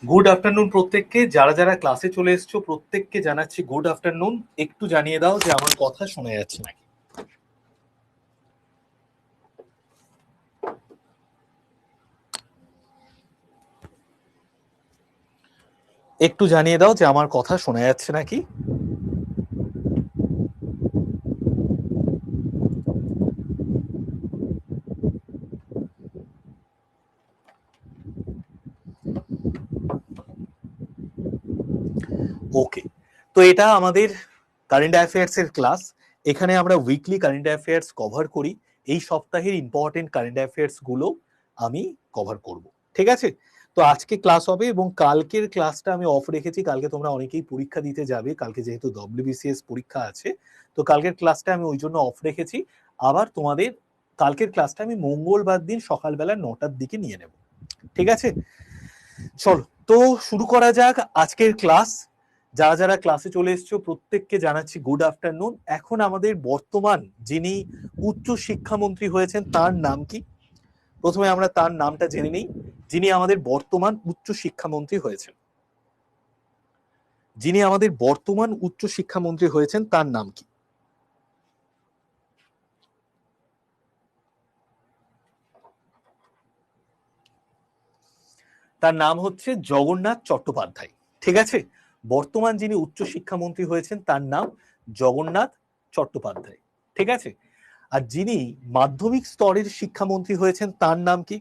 Good afternoon প্রত্যেককে, যারা যারা ক্লাসে চলে এসছো প্রত্যেককে জানাচ্ছি গুড আফটারনুন। একটু জানিয়ে দাও যে আমার কথা শোনা যাচ্ছে নাকি। একটু জানিয়ে দাও যে আমার কথা শোনা যাচ্ছে নাকি। ওকে, তো এটা আমাদের কারেন্ট অ্যাফেয়ার্স এর ক্লাস। এখানে আমরা উইকলি কারেন্ট অ্যাফেয়ার্স কভার করি। এই সপ্তাহের ইম্পর্টেন্ট কারেন্ট অ্যাফেয়ার্স গুলো আমি কভার করব, ঠিক আছে? তো আজকে ক্লাস হবে এবং কালকের ক্লাসটা আমি অফ রেখেছি। কালকে তোমরা অনেকেই পরীক্ষা দিতে যাবে, কালকে যেহেতু ডব্লিউবিসিএস পরীক্ষা আছে, তো কালকের ক্লাসটা আমি ওই জন্য অফ রেখেছি। আবার তোমাদের কালকের ক্লাসটা আমি মঙ্গলবার দিন সকালবেলা 9টার দিকে নিয়ে নেব, ঠিক আছে? চলো তো শুরু করা যাক আজকের ক্লাস। যারা যারা ক্লাসে চলে এসছো প্রত্যেককে জানাচ্ছি গুড আফটারনুন। এখন আমাদের বর্তমান যিনি উচ্চ শিক্ষামন্ত্রী হয়েছেন তার নাম কি? প্রথমে আমরা তার নামটা জেনে নিই। যিনি আমাদের বর্তমান উচ্চ শিক্ষামন্ত্রী হয়েছেন, যিনি আমাদের বর্তমান উচ্চ শিক্ষামন্ত্রী হয়েছেন তার নাম কি? তার নাম হচ্ছে জগন্নাথ চট্টোপাধ্যায়, ঠিক আছে? বর্তমান যিনি উচ্চ শিক্ষামন্ত্রী হয়েছেন তার নাম জগন্নাথ চট্টোপাধ্যায়, ঠিক আছে? আর যিনি মাধ্যমিক স্তরের শিক্ষামন্ত্রী হয়েছেন তার নাম কি?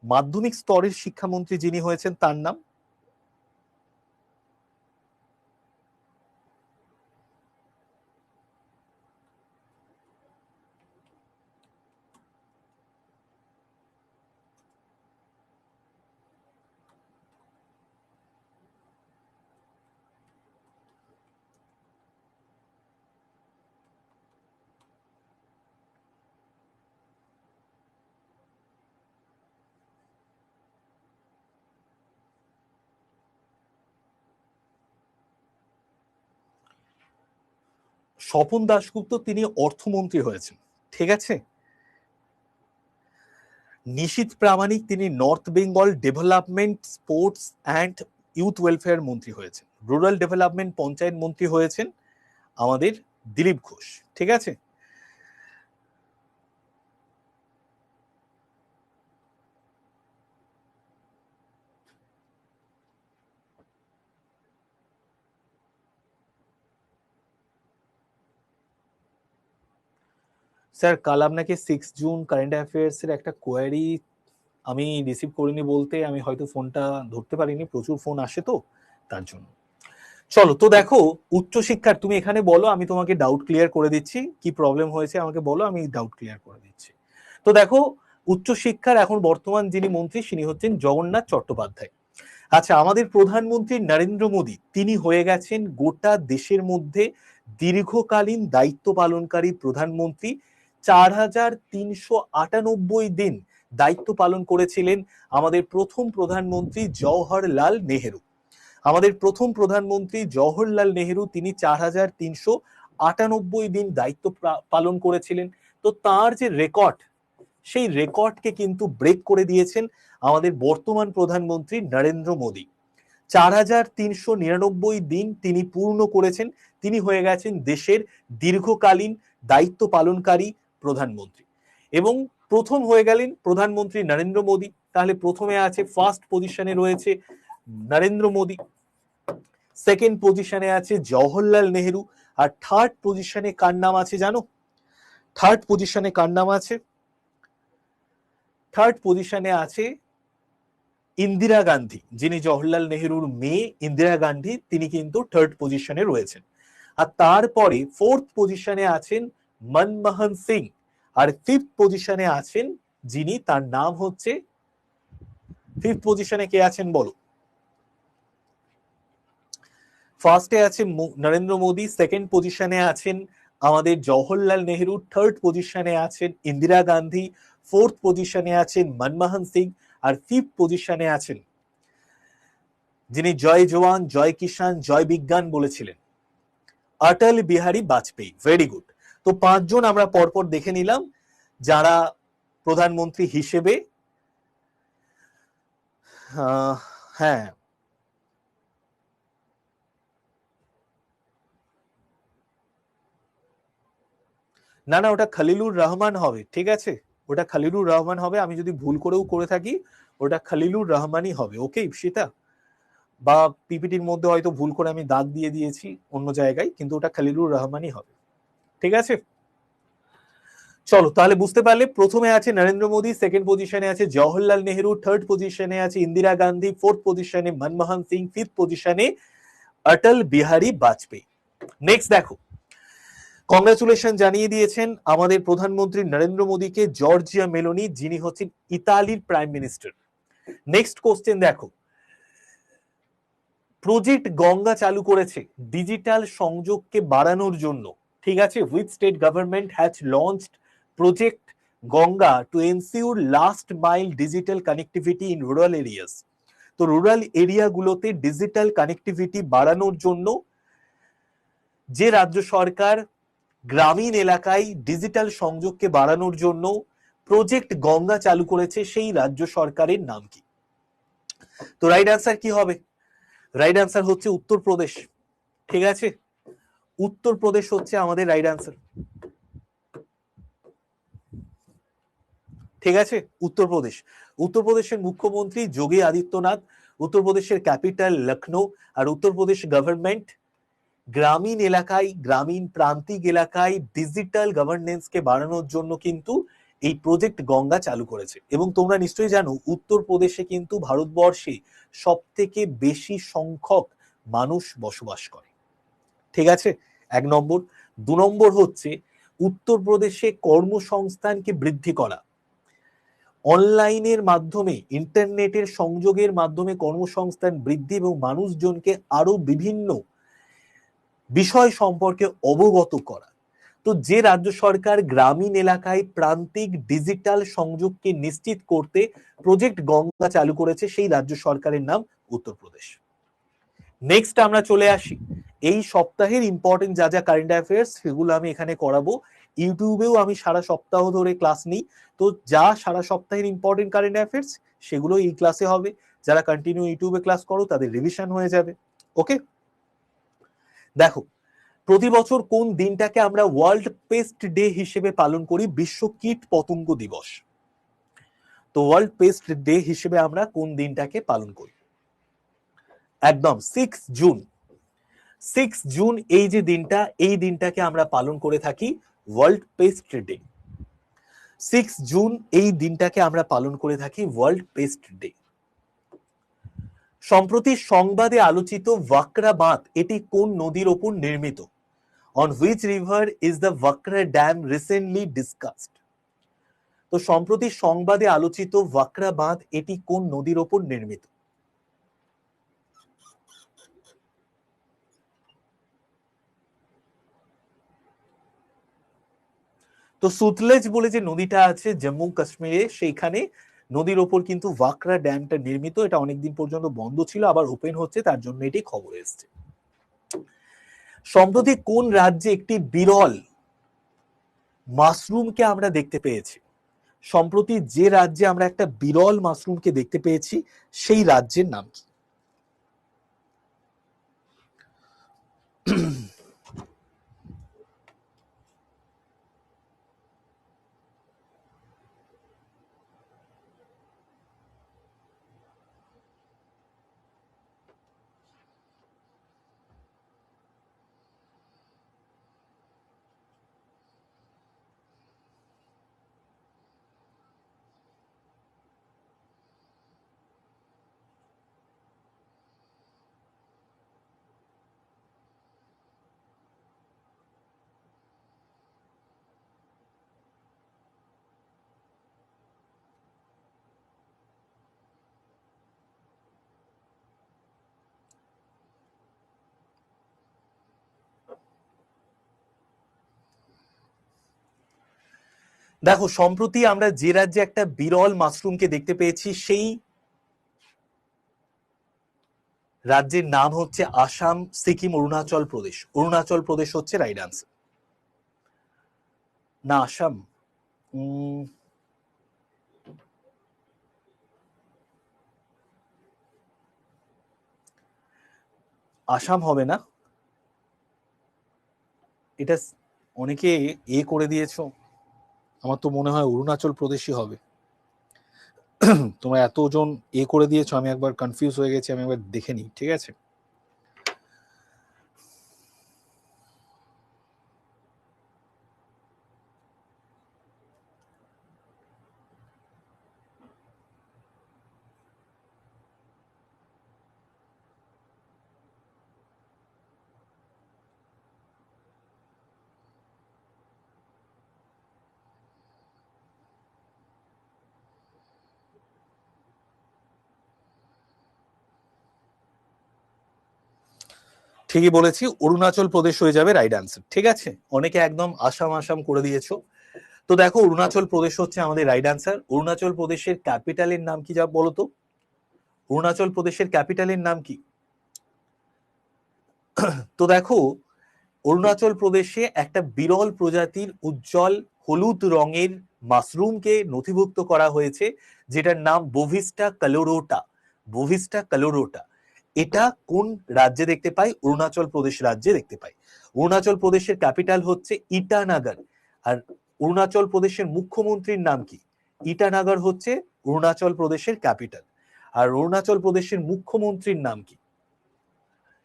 মাধ্যমিক স্তরের শিক্ষামন্ত্রী যিনি হয়েছেন তার নাম? স্বপন দাশগুপ্ত, তিনি অর্থমন্ত্রী হয়েছেন, ঠিক আছে? নিশীথ প্রামাণিক, তিনি north Bengal development sports and youth welfare মন্ত্রী হয়েছেন। রুরাল ডেভেলপমেন্ট পঞ্চায়েত মন্ত্রী হয়েছেন আমাদের দিলীপ ঘোষ, ঠিক আছে? স্যার কাল আপনাকে 6 জুন কারেন্ট অ্যাফেয়ার্স এর একটা কোয়ারি আমি রিসিভ করিনি, বলতে আমি হয়তো ফোনটা ধরতে পারিনি, প্রচুর ফোন আসে তো তার জন্য। চলো তো দেখো, উচ্চশিক্ষার তুমি এখানে বলো, আমি তোমাকে ডাউট ক্লিয়ার করে দিচ্ছি। কি প্রবলেম হয়েছে আমাকে বলো, আমি ডাউট ক্লিয়ার করে দিচ্ছি। তো তো দেখো, উচ্চশিক্ষার এখন বর্তমান যিনি মন্ত্রী তিনি হচ্ছেন জগন্নাথ চট্টোপাধ্যায়। আচ্ছা, আমাদের প্রধানমন্ত্রী নরেন্দ্র মোদী তিনি হয়ে গেছেন গোটা দেশের মধ্যে দীর্ঘকালীন দায়িত্ব পালনকারী প্রধানমন্ত্রী। 4,398 দিন দায়িত্ব পালন করেছিলেন আমাদের প্রথম প্রধানমন্ত্রী জওহরলাল নেহেরু। আমাদের প্রথম প্রধানমন্ত্রী জওহরলাল নেহেরু তিনি 4,398 দিন দায়িত্ব পালন করেছিলেন। তো তার যে রেকর্ড, সেই রেকর্ডকে কিন্তু ব্রেক করে দিয়েছেন আমাদের বর্তমান প্রধানমন্ত্রী নরেন্দ্র মোদী। 4,399 দিন তিনি পূর্ণ করেছেন। তিনি হয়ে গেছেন দেশের দীর্ঘকালীন দায়িত্ব পালনকারী প্রধানমন্ত্রী এবং প্রথম হয়ে গেলেন প্রধানমন্ত্রী নরেন্দ্র মোদী। তাহলে প্রথমে আছে, ফার্স্ট পজিশনে রয়েছে নরেন্দ্র মোদী, সেকেন্ড পজিশনে আছে জওহরলাল নেহেরু, আর থার্ড পজিশনে কার নাম আছে জানো? থার্ড পজিশনে কার নাম আছে? থার্ড পজিশনে আছে ইন্দিরা গান্ধী, যিনি জওহরলাল নেহেরুর মেয়ে ইন্দিরা গান্ধী, তিনি কিন্তু থার্ড পজিশনে রয়েছেন। আর তারপরে ফোর্থ পজিশনে আছেন মনমোহন সিং, আর ফিফথ পজিশনে আছেন যিনি, তার নাম হচ্ছে, ফিফথ পজিশনে কে আছেন বলো? ফার্স্টে আছে নরেন্দ্র মোদী, সেকেন্ড পজিশনে আছেন আমাদের জওহরলাল নেহেরু, থার্ড পজিশনে আছেন ইন্দিরা গান্ধী, ফোর্থ পজিশনে আছেন মনমোহন সিং, আর ফিফথ পজিশনে আছেন যিনি জয় জওয়ান জয় কিষান জয় বিজ্ঞান বলেছিলেন, অটল বিহারী বাজপেয়ী। Very good. তো পাঁচজন আমরা পরপর দেখে নিলাম যারা প্রধানমন্ত্রী হিসেবে, হ্যাঁ, না না, ওটা খলিলুর রহমান হবে, ঠিক আছে, ওটা খলিলুর রহমান হবে। আমি যদি ভুল করেও করে থাকি, ওটা খলিলুর রহমানই হবে। ওকে ঈপ্সিতা, বা পিপিটির মধ্যে হয়তো ভুল করে আমি দাগ দিয়ে দিয়েছি অন্য জায়গায়, কিন্তু ওটা খলিলুর রহমানই হবে, ঠিক আছে। চলো, তাহলে বুঝতে পারলে, প্রথমে আছে নরেন্দ্র মোদী, সেকেন্ড পজিশনে আছে জওহরলাল নেহেরু, থার্ড পজিশনে আছে ইন্দিরা গান্ধী, ফোর্থ পজিশনে মনমোহন সিং, ফিফথ পজিশনে অটল বিহারী বাজপেয়ী। নেক্সট দেখো, কংগ্রেচুলেশন জানিয়ে দিয়েছেন আমাদের প্রধানমন্ত্রী নরেন্দ্র মোদীকে জর্জিয়া মেলোনি, যিনি হচ্ছেন ইতালির প্রাইম মিনিস্টার। নেক্সট কোশ্চেন দেখো, প্রজেক্ট গঙ্গা চালু করেছে ডিজিটাল সংযোগকে বাড়ানোর জন্য, ঠিক আছে। Which state government has launched project Ganga to ensure last mile digital connectivity in rural areas. তো রুরাল এরিয়াগুলোতে ডিজিটাল কানেক্টিভিটি বাড়ানোর জন্য যে রাজ্য সরকার গ্রামীণ এলাকায় ডিজিটাল সংযোগকে বাড়ানোর জন্য প্রজেক্ট গঙ্গা চালু করেছে, সেই রাজ্য সরকারের নাম কি? তো রাইট আনসার কি হবে? রাইট আনসার হচ্ছে উত্তরপ্রদেশ, ঠিক আছে। উত্তরপ্রদেশ হচ্ছে আমাদের রাইট আনসার, ঠিক আছে। উত্তরপ্রদেশ, উত্তরপ্রদেশের মুখ্যমন্ত্রী যোগী আদিত্যনাথ, উত্তরপ্রদেশের ক্যাপিটাল লখনৌ, আর উত্তরপ্রদেশ গভর্নমেন্ট গ্রামীণ এলাকায়, গ্রামীণ প্রান্তিক এলাকায় ডিজিটাল গভর্নেন্সকে বাড়ানোর জন্য কিন্তু এই প্রজেক্ট গঙ্গা চালু করেছে। এবং তোমরা নিশ্চয়ই জানো, উত্তরপ্রদেশে কিন্তু ভারতবর্ষে সব থেকে বেশি সংখ্যক মানুষ বসবাস করে, ঠিক আছে, এক নম্বর। দু নম্বর হচ্ছে উত্তরপ্রদেশে কর্মসংস্থানকে বৃদ্ধি করা, অনলাইনের মাধ্যমে, ইন্টারনেটের সংযোগের মাধ্যমে কর্মসংস্থান বৃদ্ধি এবং মানুষজনকে আরো বিভিন্ন বিষয় সম্পর্কে অবগত করা। তো যে রাজ্য সরকার গ্রামীণ এলাকায় প্রান্তিক ডিজিটাল সংযোগকে নিশ্চিত করতে প্রজেক্ট গঙ্গা চালু করেছে, সেই রাজ্য সরকারের নাম উত্তরপ্রদেশ। নেক্সট আমরা চলে আসি, এই সপ্তাহের ইম্পর্টেন্ট যা যা কারেন্ট অ্যাফেয়ার্স সেগুলো আমি এখানে করাবো। ইউটিউবেও আমি সারা সপ্তাহ ধরে ক্লাস নিই, তো যা সারা সপ্তাহের ইম্পর্টেন্ট কারেন্ট অ্যাফেয়ার্স সেগুলো এই ক্লাসে হবে। যারা কন্টিনিউ ইউটিউবে ক্লাস করো তাদের রিভিশন হয়ে যাবে। ওকে, দেখো, প্রতি বছর কোন দিনটাকে আমরা ওয়ার্ল্ড পেস্ট ডে হিসেবে পালন করি? বিশ্ব কীট পতঙ্গ দিবস। তো ওয়ার্ল্ড পেস্ট ডে হিসেবে আমরা কোন দিনটাকে পালন করি? একদম 6 জুন। 6 জুন এই যে দিনটা, এই দিনটাকে আমরা পালন করে থাকি ওয়ার্ল্ড পেস্ট ডে। 6 জুন এই দিনটাকে আমরা পালন করে থাকি ওয়ার্ল্ড পেস্ট ডে। সম্প্রতি সংবাদে আলোচিত ভাকরা বাঁধ, এটি কোন নদীর ওপর নির্মিত? On which river is the Vakra Dam recently discussed? তো সম্প্রতি সংবাদে আলোচিত ভাকরা বাঁধ এটি কোন নদীর ওপর নির্মিত? তো সুতলেজ বলে যে নদীটা আছে জম্মু কাশ্মীরে, সেইখানে নদীর ওপর কিন্তু ভাকরা ড্যামটা নির্মিত। এটা অনেকদিন পর্যন্ত বন্ধ ছিল, আবার ওপেন হচ্ছে, তার জন্য এটি খবর এসছে। সম্প্রতি কোন রাজ্যে একটি বিরল মাশরুমকে আমরা দেখতে পেয়েছি? সম্প্রতি যে রাজ্যে আমরা একটা বিরল মাশরুমকে দেখতে পেয়েছি সেই রাজ্যের নাম কি? দেখো, সম্প্রতি আমরা যে রাজ্যে একটা বিরল মাশরুমকে দেখতে পেয়েছি সেই রাজ্যের নাম হচ্ছে আসাম, সিকিম, অরুণাচল প্রদেশ। অরুণাচল প্রদেশ হচ্ছে রাইট আনসার। না, আসাম। আসাম হবে না, এটা অনেকে করে দিয়েছো। আমার তো মনে হয় অরুণাচল প্রদেশই হবে। তোমরা এতজন করে দিয়েছো, আমি একবার কনফিউজ হয়ে গেছি, আমি একবার দেখে নিই, ঠিক আছে? ঠিকই বলেছি, অরুণাচল প্রদেশ হয়ে যাবে রাইট আনসার, ঠিক আছে? অনেকে একদম আসাম আসাম করে দিয়েছো। তো দেখো, অরুণাচল প্রদেশ হচ্ছে আমাদের রাইট আনসার। অরুণাচল প্রদেশের ক্যাপিটালের নাম কি যা বলো তো? অরুণাচল প্রদেশের ক্যাপিটালের নাম কি? তো দেখো, অরুণাচল প্রদেশে একটা বিরল প্রজাতির উজ্জ্বল হলুদ রঙের মাশরুমকে নথিভুক্ত করা হয়েছে, যেটার নাম বোভিস্টা কালোরোটা। বোভিস্টা কালোরোটা। এটা কোন রাজ্যে দেখতে পাই? অরুণাচল প্রদেশ রাজ্যে দেখতে পাই। অরুণাচল প্রদেশের ক্যাপিটাল হচ্ছে ইটানগর। আর অরুণাচল প্রদেশের মুখ্যমন্ত্রীর নাম কি? ইটানগর হচ্ছে অরুণাচল প্রদেশের ক্যাপিটাল। আর অরুণাচল প্রদেশের মুখ্যমন্ত্রীর নাম কি?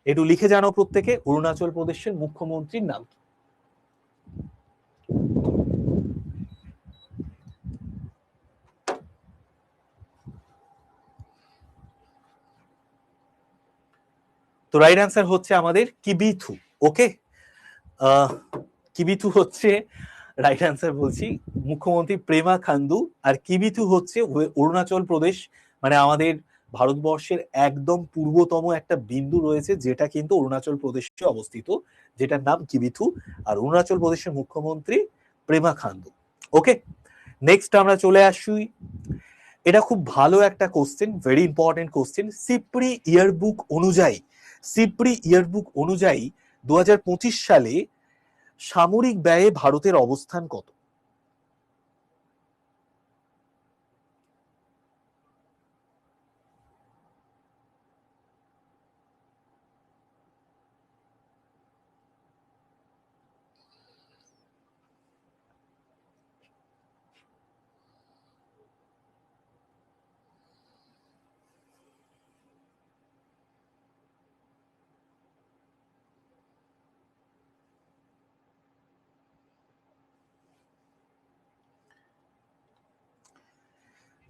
একটু লিখে জানো প্রত্যেকে, অরুণাচল প্রদেশের মুখ্যমন্ত্রীর নাম কি? তো রাইট অ্যান্সার হচ্ছে আমাদের কিবিথু। ওকে, কিবিথু হচ্ছে রাইট অ্যান্সার। বলছি মুখ্যমন্ত্রী প্রেমা খান্দু। আর কিবিথু হচ্ছে অরুণাচল প্রদেশ, মানে আমাদের ভারতবর্ষের একদম পূর্বতম একটা বিন্দু রয়েছে, যেটা কিন্তু অরুণাচল প্রদেশে অবস্থিত, যেটার নাম কিবিথু। আর অরুণাচল প্রদেশের মুখ্যমন্ত্রী প্রেমা খান্দু। ওকে, নেক্সট আমরা চলে আসি। এটা খুব ভালো একটা question, very important question. SIPRI yearbook অনুযায়ী, সিপ্রি ইয়ারবুক অনুযায়ী 2025 সালে সামরিক ব্যয়ে ভারতের অবস্থান কত?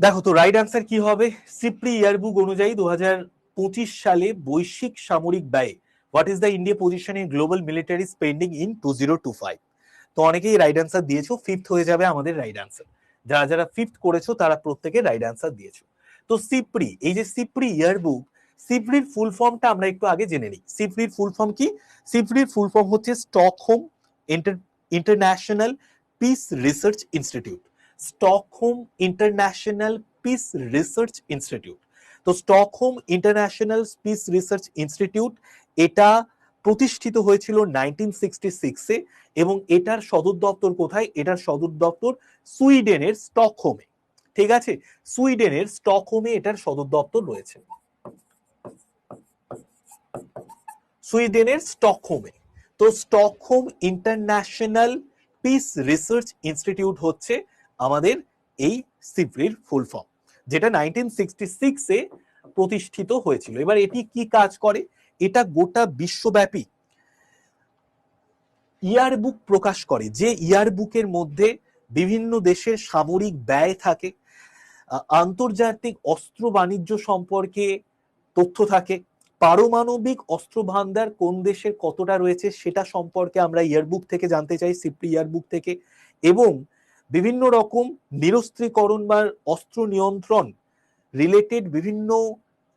দেখো তো রাইট আনসার কি হবে? সিপ্রি ইয়ারবুক অনুযায়ী 2025 সালে বৈশ্বিক সামরিক ব্যয়, what is the India position in global military spending in 2025? তো অনেকেই রাইট আনসার দিয়েছো, ফিফথ হয়ে যাবে আমাদের রাইট আনসার। যারা যারা ফিফথ করেছো তারা প্রত্যেকে রাইট অ্যান্সার দিয়েছো। তো সিপ্রি, এই যে সিপ্রি ইয়ারবুক, সিপ্রির ফুল ফর্মটা আমরা একটু আগে জেনে নিই। সিপ্রির ফুল ফর্ম কি? সিপ্রির ফুল ফর্ম হচ্ছে Stockholm International Peace Research Institute. Stockholm International Peace Research Institute. তো Stockholm International Peace Research Institute এটা প্রতিষ্ঠিত হয়েছিল 1966-এ এবং এটার সদর দপ্তর কোথায়? এটার সদর দপ্তর সুইডেনের স্টকহোমে। ঠিক আছে, সুইডেনের স্টকহোমে এটার সদর দপ্তর রয়েছে, সুইডেনের স্টকহোমে। তো Stockholm International Peace Research institute হচ্ছে আমাদের এই সিপ্রির ফুল ফর্ম, যেটা 1966-এ প্রতিষ্ঠিত হয়েছিল। এবার এটি কি কাজ করে? এটা গোটা বিশ্বব্যাপী ইয়ারবুক প্রকাশ করে, যে ইয়ারবুকের মধ্যে বিভিন্ন দেশের সামরিক ব্যয় থাকে, আন্তর্জাতিক অস্ত্র বাণিজ্য সম্পর্কে তথ্য থাকে, পারমাণবিক অস্ত্র ভান্ডার কোন দেশের কতটা রয়েছে সেটা সম্পর্কে আমরা ইয়ারবুক থেকে জানতে চাই, সিপ্রি ইয়ারবুক থেকে। এবং বিভিন্ন রকম নিরস্ত্রীকরণ বা অস্ত্র নিয়ন্ত্রণ রিলেটেড বিভিন্ন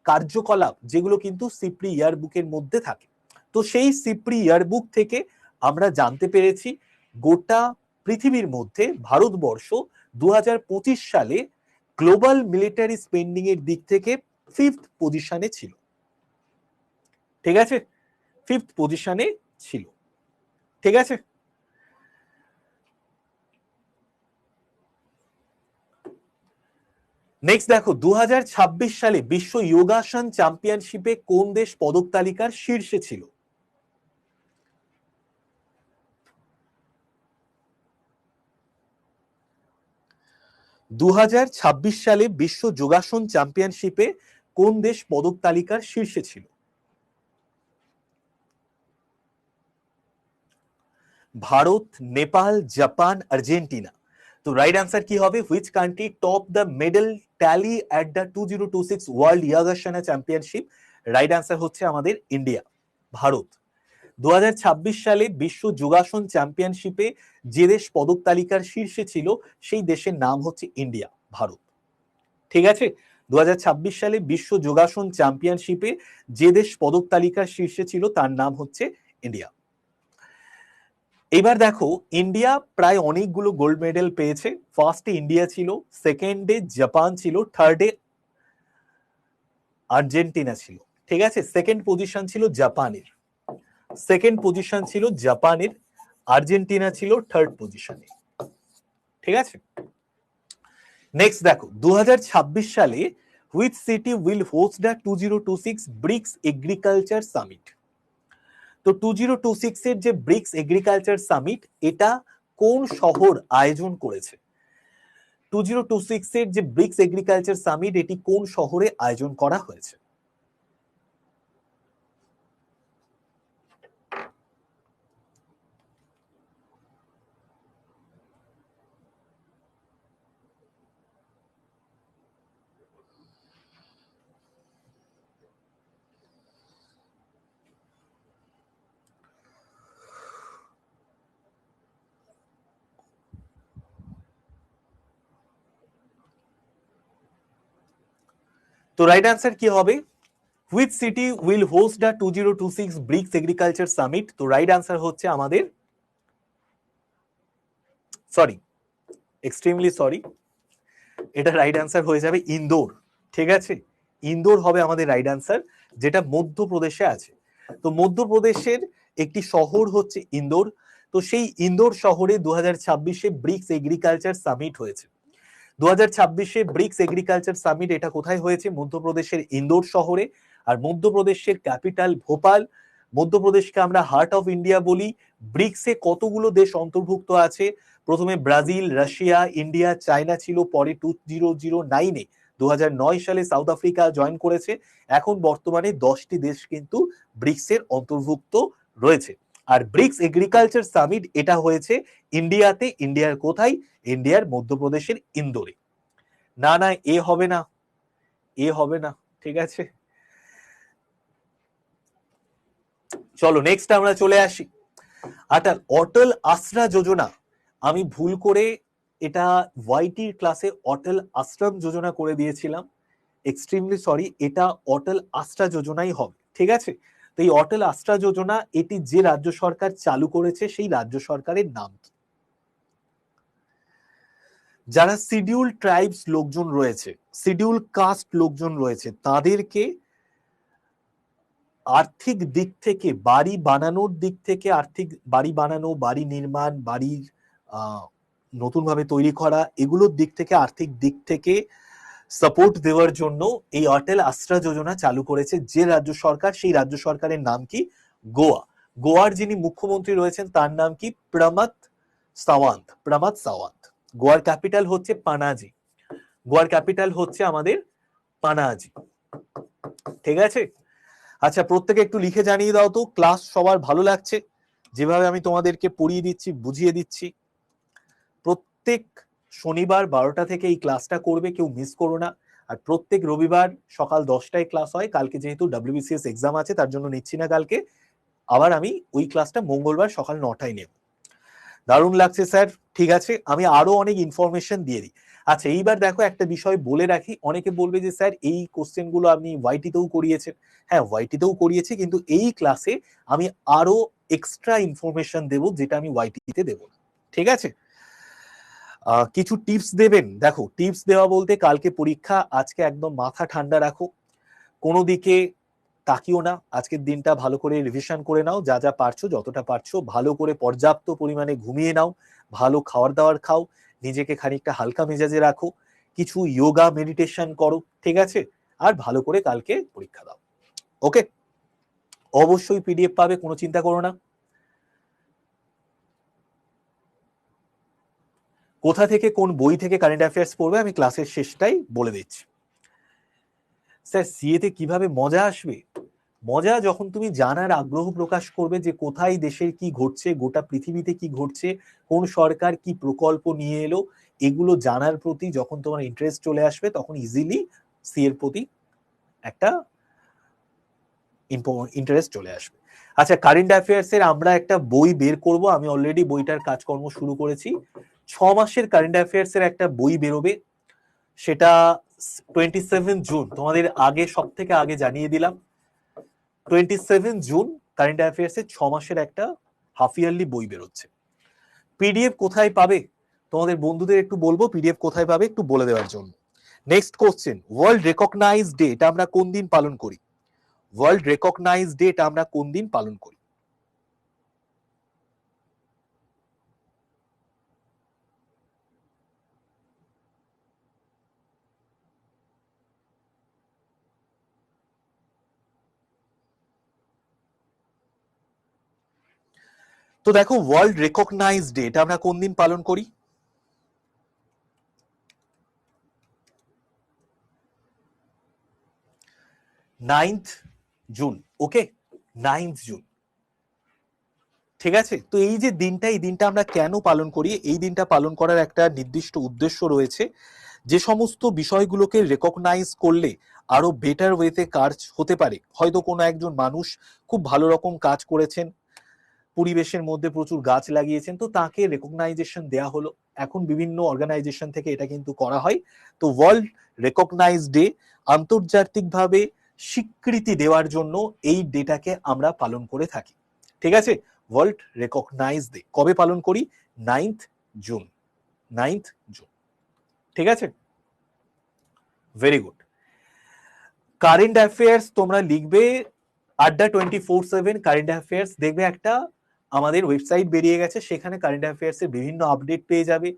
কার্যকলাপ যেগুলো কিন্তু সিপ্রি ইয়ারবুকের মধ্যে থাকে। তো সেই সিপ্রি ইয়ারবুক থেকে আমরা জানতে পেরেছি গোটা পৃথিবীর মধ্যে ভারতবর্ষ 2025 সালে গ্লোবাল মিলিটারি স্পেন্ডিং এর দিক থেকে ফিফথ পজিশনে ছিল। ঠিক আছে, ফিফথ পজিশনে ছিল। ঠিক আছে, নেক্সট দেখো 2026 সালে বিশ্ব যোগাসন চ্যাম্পিয়নশিপে কোন দেশ পদক তালিকার শীর্ষে ছিল? 2026 সালে বিশ্ব যোগাসন চ্যাম্পিয়নশিপে কোন দেশ পদক তালিকার শীর্ষে ছিল? Bharat, Nepal, Japan, Argentina. তো রাইট আনসার কি হবে? Which country top the medal tally at the 2026 world যোগাসন চ্যাম্পিয়নশিপ? রাইট আনসার হচ্ছে আমাদের ইন্ডিয়া, ভারত। 2026 সালে বিশ্ব যোগাসন চ্যাম্পিয়নশিপে যে দেশ পদক তালিকার শীর্ষে ছিল সেই দেশের নাম হচ্ছে ইন্ডিয়া, ভারত। ঠিক আছে, 2026 সালে বিশ্ব যোগাসন চ্যাম্পিয়নশিপে যে দেশ পদক তালিকার শীর্ষে ছিল তার নাম হচ্ছে ইন্ডিয়া। এবার দেখো ইন্ডিয়া প্রায় অনেকগুলো গোল্ড মেডেল পেয়েছে। ফার্স্টে ইন্ডিয়া ছিল, সেকেন্ডে জাপান ছিল, থার্ডে আর্জেন্টিনা ছিল। ঠিক আছে, সেকেন্ড পজিশন ছিল জাপানের, সেকেন্ড পজিশন ছিল জাপানের, আর্জেন্টিনা ছিল থার্ড পজিশনে। ঠিক আছে, নেক্সট দেখো 2026 সালে which city will host the 2026 BRICS agriculture summit? তো 2026 এর যে ব্রিক্স এগ্রিকালচার সামিট এটা কোন শহর আয়োজন করেছে? 2026 এর যে ব্রিক্স এগ্রিকালচার সামিট এটি কোন শহরে আয়োজন করা হয়েছে? তো রাইট আনসার কি হবে? Which city will host the 2026 BRICS agriculture summit? তো রাইট আনসার হচ্ছে আমাদের, সরি, এক্সট্রিমলি সরি, এটা রাইট আনসার হয়ে যাবে ইন্দোর। ঠিক আছে, ইন্দোর হবে আমাদের রাইট আনসার, যেটা মধ্যপ্রদেশে আছে। তো মধ্যপ্রদেশের একটি শহর হচ্ছে ইন্দোর। তো সেই ইন্দোর শহরে 2026-এ ব্রিক্স এগ্রিকালচার সামিট হয়েছে। 2026-এ ব্রিক্স এগ্রিকালচার সামিট এটা কোথায় হয়েছে? মধ্যপ্রদেশের ইন্দোর শহরে। আর মধ্যপ্রদেশের ক্যাপিটাল ভোপাল। মধ্যপ্রদেশকে আমরা হার্ট অফ ইন্ডিয়া বলি। ব্রিক্সে কতগুলো দেশ অন্তর্ভুক্ত আছে? প্রথমে ব্রাজিল, রাশিয়া, ইন্ডিয়া, চায়না ছিল, পরে 2009-এ 2009 সালে সাউথ আফ্রিকা জয়েন করেছে। এখন বর্তমানে 10টি দেশ কিন্তু ব্রিক্সের অন্তর্ভুক্ত রয়েছে। আর ব্রিক্স এগ্রিকালচার সামিট এটা হয়েছে ইন্ডিয়াতে। ইন্ডিয়ার কোথায়? ইন্ডিয়ার মধ্যপ্রদেশের ইন্দোরে। না না, এ হবে না, এ হবে না। ঠিক আছে, চলো নেক্সট আমরা চলে আসি। অটল আশ্রা যোজনা, আমি ভুল করে এটা ওয়াইটির ক্লাসে অটল আশ্রম যোজনা করে দিয়েছিলাম, এক্সট্রিমলি সরি, এটা অটল আশ্রা যোজনাই হবে, ঠিক আছে? তো এই অটল আশ্রা যোজনা এটি যে রাজ্য সরকার চালু করেছে সেই রাজ্য সরকারের নাম কি? যারা শিডিউল ট্রাইবস লোকজন রয়েছে, শিডিউল কাস্ট লোকজন রয়েছে, তাদেরকে আর্থিক দিক থেকে, বাড়ি বানানোর দিক থেকে, আর্থিক বাড়ি বানানো, বাড়ি নির্মাণ, বাড়ির নতুন ভাবে তৈরি করা, এগুলোর দিক থেকে, আর্থিক দিক থেকে সাপোর্ট দেওয়ার জন্য এই অটল আশ্রা যোজনা চালু করেছে যে রাজ্য সরকার, সেই রাজ্য সরকারের নাম কি? গোয়া। গোয়ার যিনি মুখ্যমন্ত্রী রয়েছেন তার নাম কি? প্রমোদ সাওয়ান্ত। প্রমোদ সাওয়ান্ত। গোয়ার ক্যাপিটাল হচ্ছে পানাজি। গোয়ার ক্যাপিটাল হচ্ছে আমাদের পানাজি, ঠিক আছে? আচ্ছা, প্রত্যেকে একটু লিখে জানিয়ে দাও তো ক্লাস সবার ভালো লাগছে যেভাবে আমি তোমাদেরকে পড়িয়ে দিচ্ছি, বুঝিয়ে দিচ্ছি। প্রত্যেক শনিবার 12টা থেকে এই ক্লাসটা করবে, কেউ মিস করো না। আর প্রত্যেক রবিবার সকাল 10টায় ক্লাস হয়। কালকে যেহেতু WBCS এক্সাম আছে তার জন্য নিচ্ছি না কালকে, আবার আমি ওই ক্লাসটা মঙ্গলবার সকাল 9টায় নেব। দারুণ লাগছে স্যার, ঠিক আছে, আমি আরো অনেক ইনফরমেশন দিয়ে দিই। আচ্ছা, এইবার দেখো একটা বিষয় বলে রাখি, অনেকে বলবে যে স্যার এই কোশ্চেন গুলো আপনি ওয়াইটিতেও করিয়েছেন। হ্যাঁ, ওয়াইটিতেও করিয়েছি, কিন্তু এই ক্লাসে আমি আরো এক্সট্রা ইনফরমেশন দেব যেটা আমি ওয়াইটিতে দেব না, ঠিক আছে? কিছু টিপস দেবেন, দেখো টিপস দেওয়া বলতে কালকে পরীক্ষা, আজকে একদম মাথা ঠান্ডা রাখো, কোনো দিকে তাকিও না, আজকের দিনটা ভালো করে রিভিশন করে নাও, যা যা পারছো যতটা পারছো ভালো করে পর্যাপ্ত পরিমাণে ঘুমিয়ে নাও, ভালো খাবার দাবার খাও, নিজেকে খানিকটা হালকা মেজাজে রাখো, কিছু যোগা মেডিটেশন করো, ঠিক আছে? আর ভালো করে কালকে পরীক্ষা দাও, ওকে? অবশ্যই পিডিএফ পাবে, কোনো চিন্তা করো না। কোথা থেকে কোন বই থেকে কারেন্ট অ্যাফেয়ার্স পড়বে আমি ক্লাসের শেষটাই বলে দিচ্ছি। স্যার সিএতে কিভাবে মজা আসবে? মজা যখন তুমি জানার আগ্রহ প্রকাশ করবে যে কোথায় দেশের কি ঘটছে, গোটা পৃথিবীতে কি ঘটছে, কোন সরকার কি প্রকল্প নিয়ে এলো, এগুলো জানার প্রতি যখন তোমার ইন্টারেস্ট চলে আসবে তখন ইজিলি সি এর প্রতি একটা ইন্টারেস্ট চলে আসবে। আচ্ছা, কারেন্ট অ্যাফেয়ার্স এর আমরা একটা বই বের করব, আমি অলরেডি বইটার কাজকর্ম শুরু করেছি। 6 মাসের কারেন্ট অ্যাফেয়ার্স এর একটা বই বেরোবে, সেটা 27 জুন, তোমাদের আগে সব থেকে আগে জানিয়ে দিলাম। 27 জুন কারেন্ট অ্যাফেয়ার্স এর 6 মাসের একটা হাফ ইয়ারলি বই বেরোচ্ছে। পিডিএফ কোথায় পাবে তোমাদের বন্ধুদের একটু বলবো, পিডিএফ কোথায় পাবে একটু বলে দেওয়ার জন্য। Next question, world recognise day এটা আমরা কোন দিন পালন করি? ওয়ার্ল্ড রেকগনাইজ ডে এটা আমরা কোন দিন পালন করি? তো দেখো, ওয়ার্ল্ড রেকগনাইজ ডে এটা আমরা কোন দিন পালন করি? 9th জুন, ওকে? 9th জুন, ঠিক আছে? তো এই যে দিনটা, এই দিনটা আমরা কেন পালন করি? এই দিনটা পালন করার একটা নির্দিষ্ট উদ্দেশ্য রয়েছে। যে সমস্ত বিষয়গুলোকে রেকগনাইজ করলে আরো বেটার ওয়েতে কাজ হতে পারে, হয়তো কোনো একজন মানুষ খুব ভালো রকম কাজ করেছেন, পরিবেশের মধ্যে প্রচুর গাছ লাগিয়েছেন, তো তাকে রেকগনাইজেশন দেয়া হলো। এখন বিভিন্ন অর্গানাইজেশন থেকে এটা কিন্তু করা হয়। তো ওয়ার্ল্ড রেকগনাইজ ডে, আন্তর্জাতিকভাবে স্বীকৃতি দেওয়ার জন্য এই ডেটাকে আমরা পালন করে থাকি, ঠিক আছে? ওয়ার্ল্ড রেকগনাইজ ডে কবে পালন করি? 9th June. 9th জুন, ঠিক আছে? Very good. কারেন্ট অ্যাফেয়ার্স তোমরা লিখবে আড্ডা 24/7 কারেন্ট অ্যাফেয়ার্স, দেখবে একটা আমাদের ওয়েবসাইট বেরিয়ে গেছে, সেখানে কারেন্ট অ্যাফেয়ার্স এর বিভিন্ন আপডেট পেয়ে যাবে।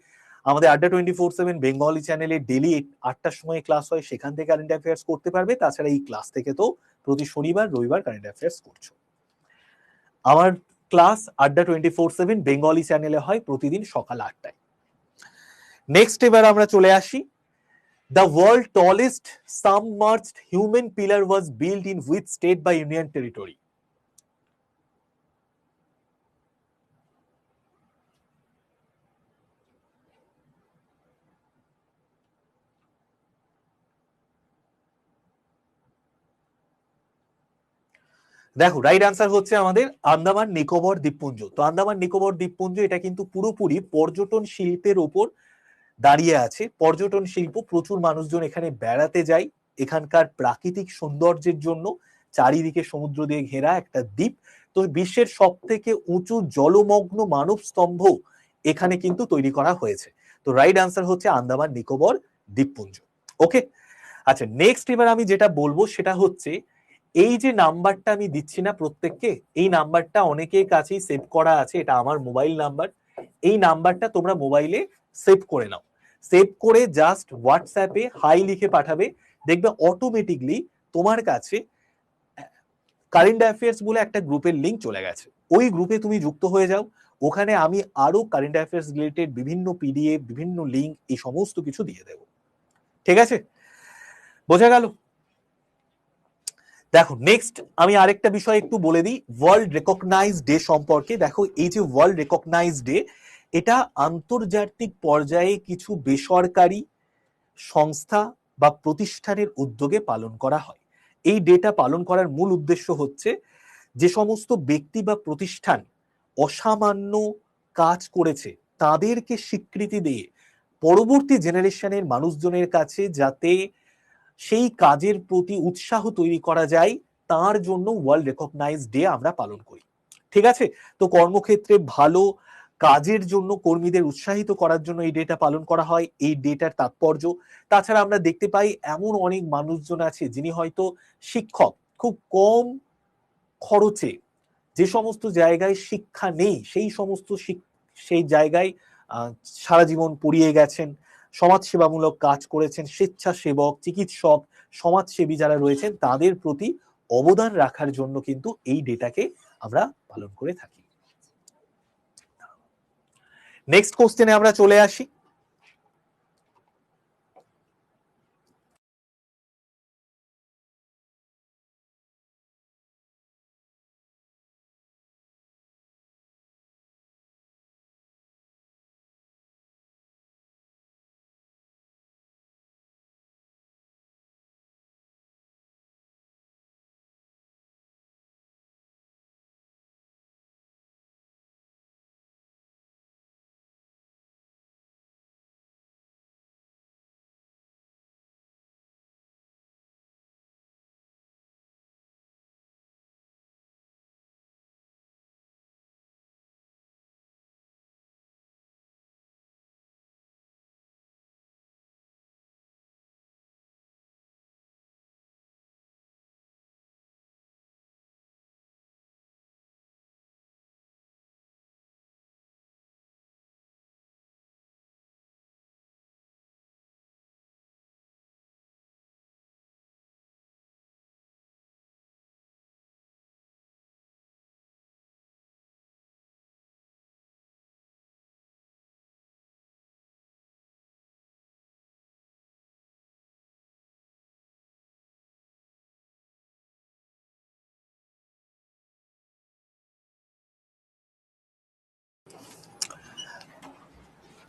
আমাদের আড্ডা 24/7 বেঙ্গলি চ্যানেলে ডেলি 8টার সময় ক্লাস হয়, সেখান থেকে কারেন্ট অ্যাফেয়ার্স করতে পারবে। তাছাড়া এই ক্লাস থেকে তো প্রতি শনিবার রবিবার কারেন্ট অ্যাফেয়ার্স করছো। আমার ক্লাস আড্ডা 24/7 বেঙ্গলি চ্যানেলে হয় প্রতিদিন সকাল 8টায়। নেক্সট এবার আমরা চলে আসি, the world tallest submerged human pillar was built in which state by union territory? দেখো, রাইট আনসার হচ্ছে আমাদের আন্দামান নিকোবর দ্বীপপুঞ্জ। তো আন্দামান নিকোবর দ্বীপপুঞ্জ এটা কিন্তু পুরোপুরি পর্যটন শিল্পের ওপর দাঁড়িয়ে আছে। পর্যটন শিল্প, প্রচুর মানুষজন এখানে বেড়াতে যায় এখানকার প্রাকৃতিক সৌন্দর্যের জন্য। চারিদিকে সমুদ্র দিয়ে ঘেরা একটা দ্বীপ। তো বিশ্বের সব থেকে উঁচু জলমগ্ন মানব স্তম্ভ এখানে কিন্তু তৈরি করা হয়েছে। তো রাইট আনসার হচ্ছে আন্দামান নিকোবর দ্বীপপুঞ্জ। ওকে, আচ্ছা নেক্সট এবার আমি যেটা বলবো সেটা হচ্ছে এই যে নাম্বারটা আমি দিচ্ছি না প্রত্যেককে, এই নাম্বারটা অনেকের কাছেই সেভ করা আছে, এটা আমার মোবাইল নাম্বার। এই নাম্বারটা তোমরা মোবাইলে সেভ করে নাও। সেভ করে জাস্ট হোয়াটসঅ্যাপে হাই লিখে পাঠাবে, দেখবে অটোমেটিকলি তোমার কাছে কারেন্ট অ্যাফেয়ার্স বলে একটা গ্রুপের লিঙ্ক চলে গেছে। ওই গ্রুপে তুমি যুক্ত হয়ে যাও। ওখানে আমি আরো কারেন্ট অ্যাফেয়ার্স রিলেটেড বিভিন্ন পিডিএফ, বিভিন্ন লিঙ্ক, এই সমস্ত কিছু দিয়ে দেবো। ঠিক আছে, বোঝা গেল? দেখো নেক্সট আমি আরেকটা বিষয় একটু বলে দিই ওয়ার্ল্ড রেকগনাইজ ডে সম্পর্কে। দেখো এই যে ওয়ার্ল্ড রেকগনাইজ ডে, এটা আন্তর্জাতিক পর্যায়ে কিছু বেসরকারি সংস্থা বা প্রতিষ্ঠানের উদ্যোগে পালন করা হয়। এই ডেটা পালন করার মূল উদ্দেশ্য হচ্ছে যে সমস্ত ব্যক্তি বা প্রতিষ্ঠান অসামান্য কাজ করেছে তাদেরকে স্বীকৃতি দিয়ে পরবর্তী জেনারেশনের মানুষজনের কাছে যাতে সেই কাজের প্রতি উৎসাহ তৈরি করা যায়, তার জন্য ওয়ার্ল্ড রেকগনাইজ ডে আমরা পালন করি। ঠিক আছে, তো কর্মক্ষেত্রে ভালো কাজের জন্য কর্মীদের উৎসাহিত করার জন্য এই ডেটা পালন করা হয়, এই ডেটার তাৎপর্য। তাছাড়া আমরা দেখতে পাই এমন অনেক মানুষজন আছে যিনি হয়তো শিক্ষক, খুব কম খরচে যে সমস্ত জায়গায় শিক্ষা নেই সেই জায়গায় সারা জীবন পড়িয়ে গেছেন, সমাজসেবামূলক কাজ করেছেন, স্বেচ্ছাসেবক, চিকিৎসক, সমাজসেবী যারা রয়েছেন তাদের প্রতি অবদান রাখার জন্য কিন্তু এই ডেটাকে আমরা পালন করে থাকি। নেক্সট কোশ্চেনে আমরা চলে আসি।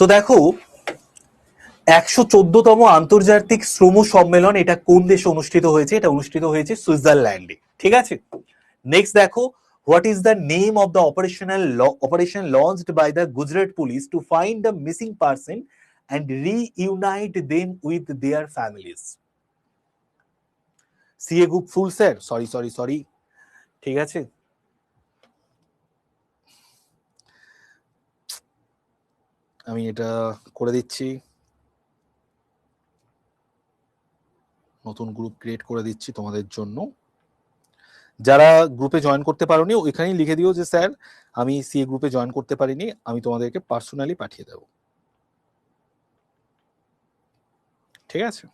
তো দেখো 114তম আন্তর্জাতিক শ্রম সম্মেলন এটা কোন দেশে অনুষ্ঠিত হয়েছে? এটা অনুষ্ঠিত হয়েছে সুইজারল্যান্ডে। ঠিক আছে, নেক্সট দেখো what is the name of the operation launched by the Gujarat police to find the missing person and reunite them with their families? CA group full sir, sorry sorry sorry, ঠিক আছে, আমি এটা করে দিচ্ছি, নতুন গ্রুপ ক্রিয়েট করে দিচ্ছি তোমাদের জন্য। যারা গ্রুপে জয়েন করতে পারোনি ওইখানেই লিখে দিও যে স্যার আমি সিএ গ্রুপে জয়েন করতে পারিনি, আমি তোমাদেরকে পার্সোনালি পাঠিয়ে দেবো। ঠিক আছে,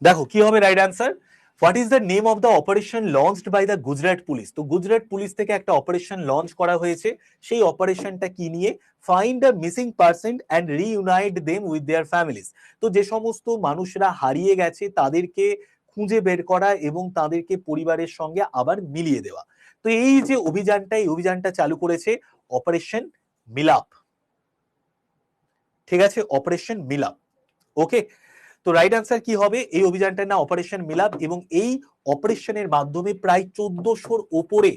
দেখো কি হবে right answer. What is the name of the operation launched by the Gujarat police? তো গুজরাট পুলিশ থেকে একটা অপারেশন লঞ্চ করা হয়েছে, সেই অপারেশনটা কি নিয়ে? Find the missing person and reunite them with their families. তো যে সমস্ত মানুষরা হারিয়ে গেছে তাদেরকে খুঁজে বের করা এবং তাদেরকে পরিবারের সঙ্গে আবার মিলিয়ে দেওয়া। তো এই যে অভিযানটা চালু করেছে অপারেশন মিলাপ। ঠিক আছে, অপারেশন মিলাপ। ওকে, তো রাইট আনসার কি হবে? এই অভিযানটার নাম অপারেশন মিলাপ, এবং এই অপারেশনের মাধ্যমে প্রায় 1400-র ওপরে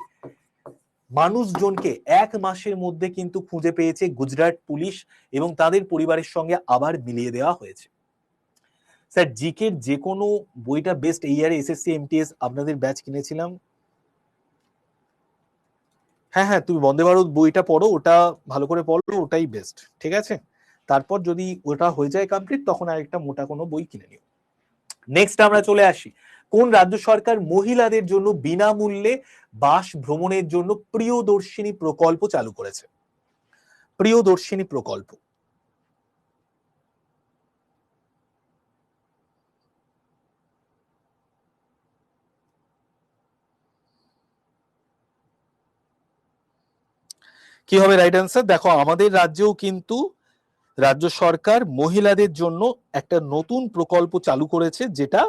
মানুষজনকে এক মাসের মধ্যে কিন্তু খুঁজে পেয়েছে গুজরাট পুলিশ, এবং তাদের পরিবারের সঙ্গে আবার মিলিয়ে দেওয়া হয়েছে। স্যার জিকের যে কোনো বইটা বেস্ট? এই ইয়ারে এসএসসি এমটিএস আপনাদের ব্যাচ কিনেছিলাম। হ্যাঁ হ্যাঁ, তুমি বন্দে ভারত বইটা পড়ো, ওটা ভালো করে পড়ো, ওটাই বেস্ট। ঠিক আছে, তারপর যদি ওটা হয়ে যায় কমপ্লিট, তখন আরেকটা মোটা কোনো বই কিনে নিও। নেক্সট আমরা চলে আসি, কোন রাজ্য সরকার মহিলাদের জন্য বিনামূল্যে বাস ভ্রমণের জন্য প্রিয়দর্শিনী প্রকল্প চালু করেছে? প্রিয়দর্শিনী প্রকল্প। কি হবে রাইট অ্যান্সার? দেখো, আমাদের রাজ্যেও কিন্তু রাজ্য সরকার মহিলাদের জন্য একটা নতুন প্রকল্প চালু করেছে, যেটা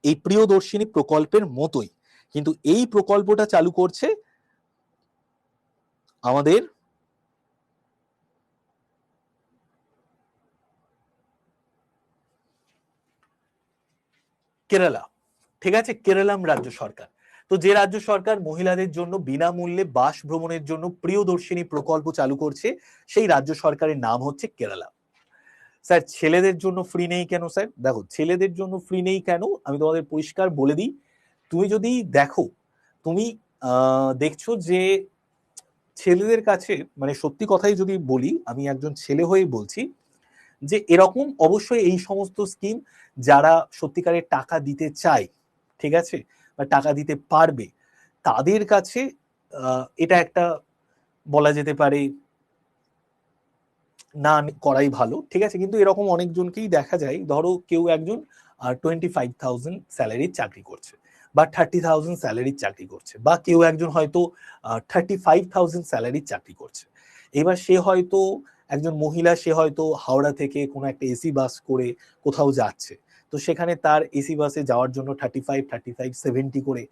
এই প্রিয়দর্শিনী প্রকল্পের মতোই, কিন্তু এই প্রকল্পটা চালু করছে আমাদের কেরালা। ঠিক আছে, কেরালাম রাজ্য সরকার। তো যে রাজ্য সরকার মহিলাদের জন্য বিনামূল্যে বাস ভ্রমণের জন্য প্রিয়দর্শিনী প্রকল্প চালু করছে, সেই রাজ্য সরকারের নাম হচ্ছে কেরালা। স্যার ছেলেদের জন্য ফ্রি নেই কেন? স্যার দেখো, ছেলেদের জন্য ফ্রি নেই কেন আমি তোমাদের পরিষ্কার বলে দিই। তুমি যদি দেখো, তুমি দেখছো যে ছেলেদের কাছে, মানে সত্যি কথাই যদি বলি, আমি একজন ছেলে হয়ে বলছি যে এরকম অবশ্যই এই সমস্ত স্কিম যারা সত্যিকারের টাকা দিতে চায়, ঠিক আছে, বা টাকা দিতে পারবে, তাদের কাছে এটা একটা বলা যেতে পারে না করাই ভালো। ঠিক আছে, কিন্তু এরকম অনেকজনকেই দেখা যায়, ধরো কেউ একজন 25,000 স্যালারির চাকরি করছে, বা 30,000 স্যালারির চাকরি করছে, বা কেউ একজন হয়তো 35,000 স্যালারির চাকরি করছে। এবার সে হয়তো একজন মহিলা, সে হয়তো হাওড়া থেকে কোনো একটা এসি বাস করে কোথাও যাচ্ছে, তো সেখানে তার এসি বাসে যাওয়ার জন্য 35, 70 করে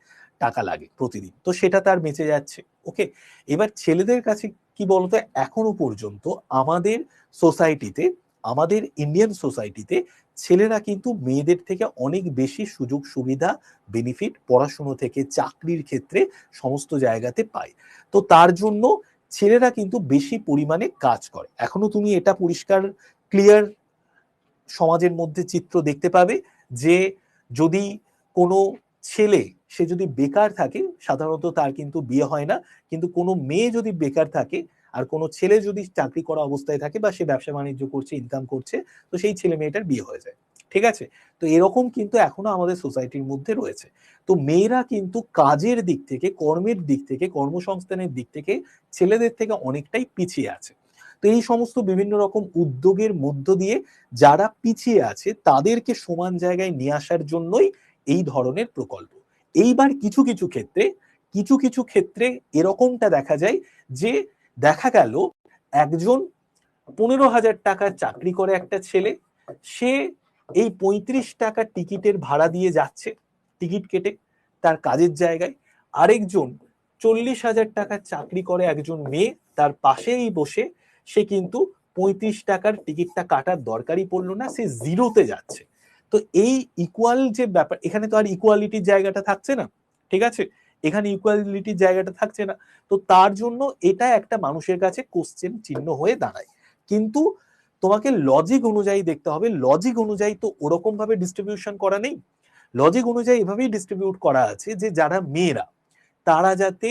টাকা লাগে প্রতিদিন, তো সেটা তার বেঁচে যাচ্ছে। ওকে, এবার ছেলেদের কাছে কি বলতো, এখনো পর্যন্ত আমাদের সোসাইটিতে, আমাদের ইন্ডিয়ান সোসাইটিতে ছেলেরা কিন্তু মেয়েদের থেকে অনেক বেশি সুযোগ সুবিধা, বেনিফিট, পড়াশুনো থেকে চাকরির ক্ষেত্রে সমস্ত জায়গাতে পায়। তো তার জন্য ছেলেরা কিন্তু বেশি পরিমাণে কাজ করে। এখনো তুমি এটা পরিষ্কার ক্লিয়ার সমাজের মধ্যে চিত্র দেখতে পাবে যে যদি কোনো ছেলে, সে যদি বেকার থাকে, সাধারণত তার কিন্তু বিয়ে হয় না, কিন্তু কোনো মেয়ে যদি বেকার থাকে আর কোনো ছেলে যদি চাকরি করা অবস্থায় থাকে, বা সে ব্যবসা বাণিজ্য করছে, ইনকাম করছে, তো সেই ছেলে মেয়েটার বিয়ে হয়ে যায়। ঠিক আছে, তো এরকম কিন্তু এখনো আমাদের সোসাইটির মধ্যে রয়েছে। তো মেয়েরা কিন্তু কাজের দিক থেকে, কর্মের দিক থেকে, কর্মসংস্থানের দিক থেকে ছেলেদের থেকে অনেকটাই পিছিয়ে আছে। তো এই সমস্ত বিভিন্ন রকম উদ্যোগের মধ্য দিয়ে যারা পিছিয়ে আছে তাদেরকে সমান জায়গায় নিয়ে আসার জন্যই এই ধরনের প্রকল্প। এইবার কিছু কিছু ক্ষেত্রে এরকমটা দেখা যায় যে, দেখা গেল একজন 15,000 টাকার চাকরি করে একটা ছেলে, সে এই 35 টাকা টিকিটের ভাড়া দিয়ে যাচ্ছে, টিকিট কেটে তার কাজের জায়গায়। আরেকজন 40,000 টাকার চাকরি করে একজন মেয়ে, তার পাশেই বসে, সে কিন্তু 35 টাকার টিকিটটা কাটার দরকারই পড়লো না, সে জিরোতে যাচ্ছে। তো এই ইকুয়াল যে ব্যাপার, এখানে তো আর ইকুয়ালিটির জায়গাটা থাকছে না। ঠিক আছে, এখানে ইকুয়ালিটির জায়গাটা থাকছে না। তো তার জন্য এটা একটা মানুষের কাছে কোশ্চেন চিহ্ন হয়ে দাঁড়ায়। কিন্তু তোমাকে লজিক অনুযায়ী দেখতে হবে, লজিক অনুযায়ী তো ওরকম ভাবে ডিস্ট্রিবিউশন করা নেই। লজিক অনুযায়ী এভাবেই ডিস্ট্রিবিউট করা আছে যে যারা মেয়েরা, তারা যাতে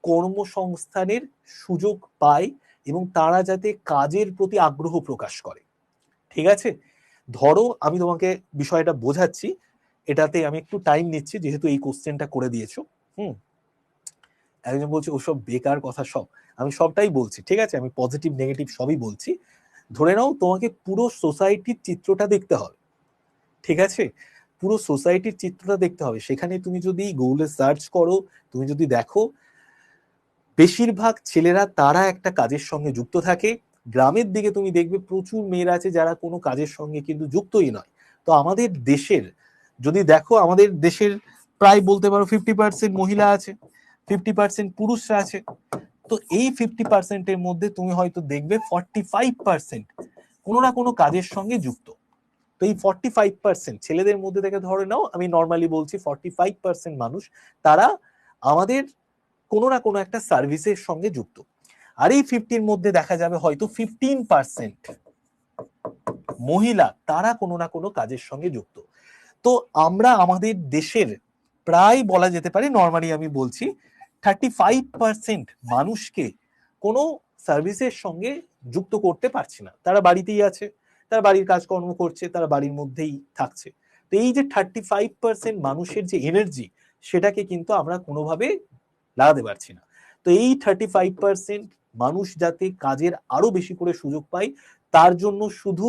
কর্মসংস্থানের সুযোগ পায় এবং তারা যাতে কাজের প্রতি আগ্রহ প্রকাশ করে। ঠিক আছে, ধরো আমি তোমাকে বিষয়টা বোঝাচ্ছি, এটাতে আমি একটু টাইম নিচ্ছি যেহেতু এই কোশ্চেনটা করে দিয়েছো। হুম, একজন বলছে ওসব বেকার কথা সব, আমি সবটাই বলছি, ঠিক আছে, আমি পজিটিভ নেগেটিভ সবই বলছি। ধরে নাও তোমাকে পুরো সোসাইটির চিত্রটা দেখতে হবে। ঠিক আছে, পুরো সোসাইটির চিত্রটা দেখতে হবে। সেখানে তুমি যদি গুগলে সার্চ করো, তুমি যদি দেখো, বেশিরভাগ ছেলেরা তারা একটা কাজের সঙ্গে যুক্ত থাকে। গ্রামের দিকে তুমি দেখবে প্রচুর মেয়েরা আছে যারা কোনো কাজের সঙ্গে কিন্তু যুক্তই নয়। তো আমাদের দেশের যদি দেখো আমাদের দেশের প্রায় বলতে পারো 50% মহিলা আছে, 50% পুরুষরা আছে। তো এই 50%-এর মধ্যে তুমি হয়তো দেখবে 45% কোনো না কোনো কাজের সঙ্গে যুক্ত। তো এই 45% ছেলেদের মধ্যে থেকে ধরে নাও, আমি নর্মালি বলছি 45% মানুষ তারা আমাদের কোনো না কোনো একটা সার্ভিসের সঙ্গে যুক্ত। আর এই 50-র মধ্যে দেখা যাবে হয়তো 15% মহিলা তারা কোনো না কোনো কাজের সঙ্গে যুক্ত। তো আমরা আমাদের দেশের প্রায় বলা যেতে পারে, নর্মালি আমি বলছি 35% মানুষকে কোনো সার্ভিসের সঙ্গে যুক্ত করতে পারছি না। তারা বাড়িতেই আছে, তারা বাড়ির কাজকর্ম করছে, তারা বাড়ির মধ্যেই থাকছে। তো এই যে 35% মানুষের যে এনার্জি, সেটাকে কিন্তু আমরা কোনোভাবে লাগাতে পারছি না। তো এই 35% মানুষ যাতে কাজের আরো বেশি করে সুযোগ পায়, তার জন্য শুধু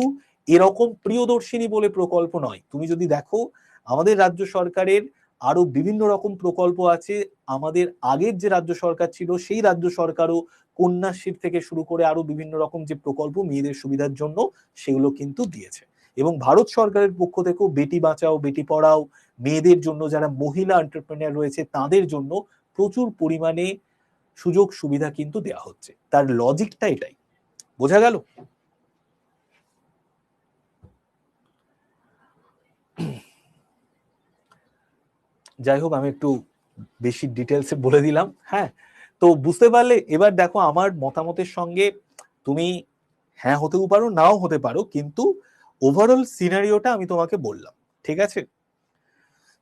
এরকম প্রিয়দর্শিনী বলে প্রকল্প নয়, তুমি যদি দেখো আমাদের রাজ্য সরকারের আরো বিভিন্ন রকম প্রকল্প আছে। আমাদের আগের যে রাজ্য সরকার ছিল সেই রাজ্য সরকারও কন্যাশ্রী থেকে শুরু করে আরো বিভিন্ন রকম যে প্রকল্প মেয়েদের সুবিধার জন্য, সেগুলো কিন্তু দিয়েছে। এবং ভারত সরকারের পক্ষ থেকেও বেটি বাঁচাও বেটি পড়াও, মেয়েদের জন্য যারা মহিলা এন্টারপ্রেনার রয়েছে তাদের জন্য প্রচুর পরিমাণে সুযোগ সুবিধা কিন্তু দেওয়া হচ্ছে। তার লজিকটা এটাই। বোঝা গেল? যাই হোক, আমি একটু বেশি ডিটেলসে বলে দিলাম। হ্যাঁ, তো বুঝতে পারলে? এবার দেখো আমার মতামতের সঙ্গে তুমি হ্যাঁ হতেও পারো, নাও হতে পারো, কিন্তু ওভারঅল সিনারিওটা আমি তোমাকে বললাম। ঠিক আছে,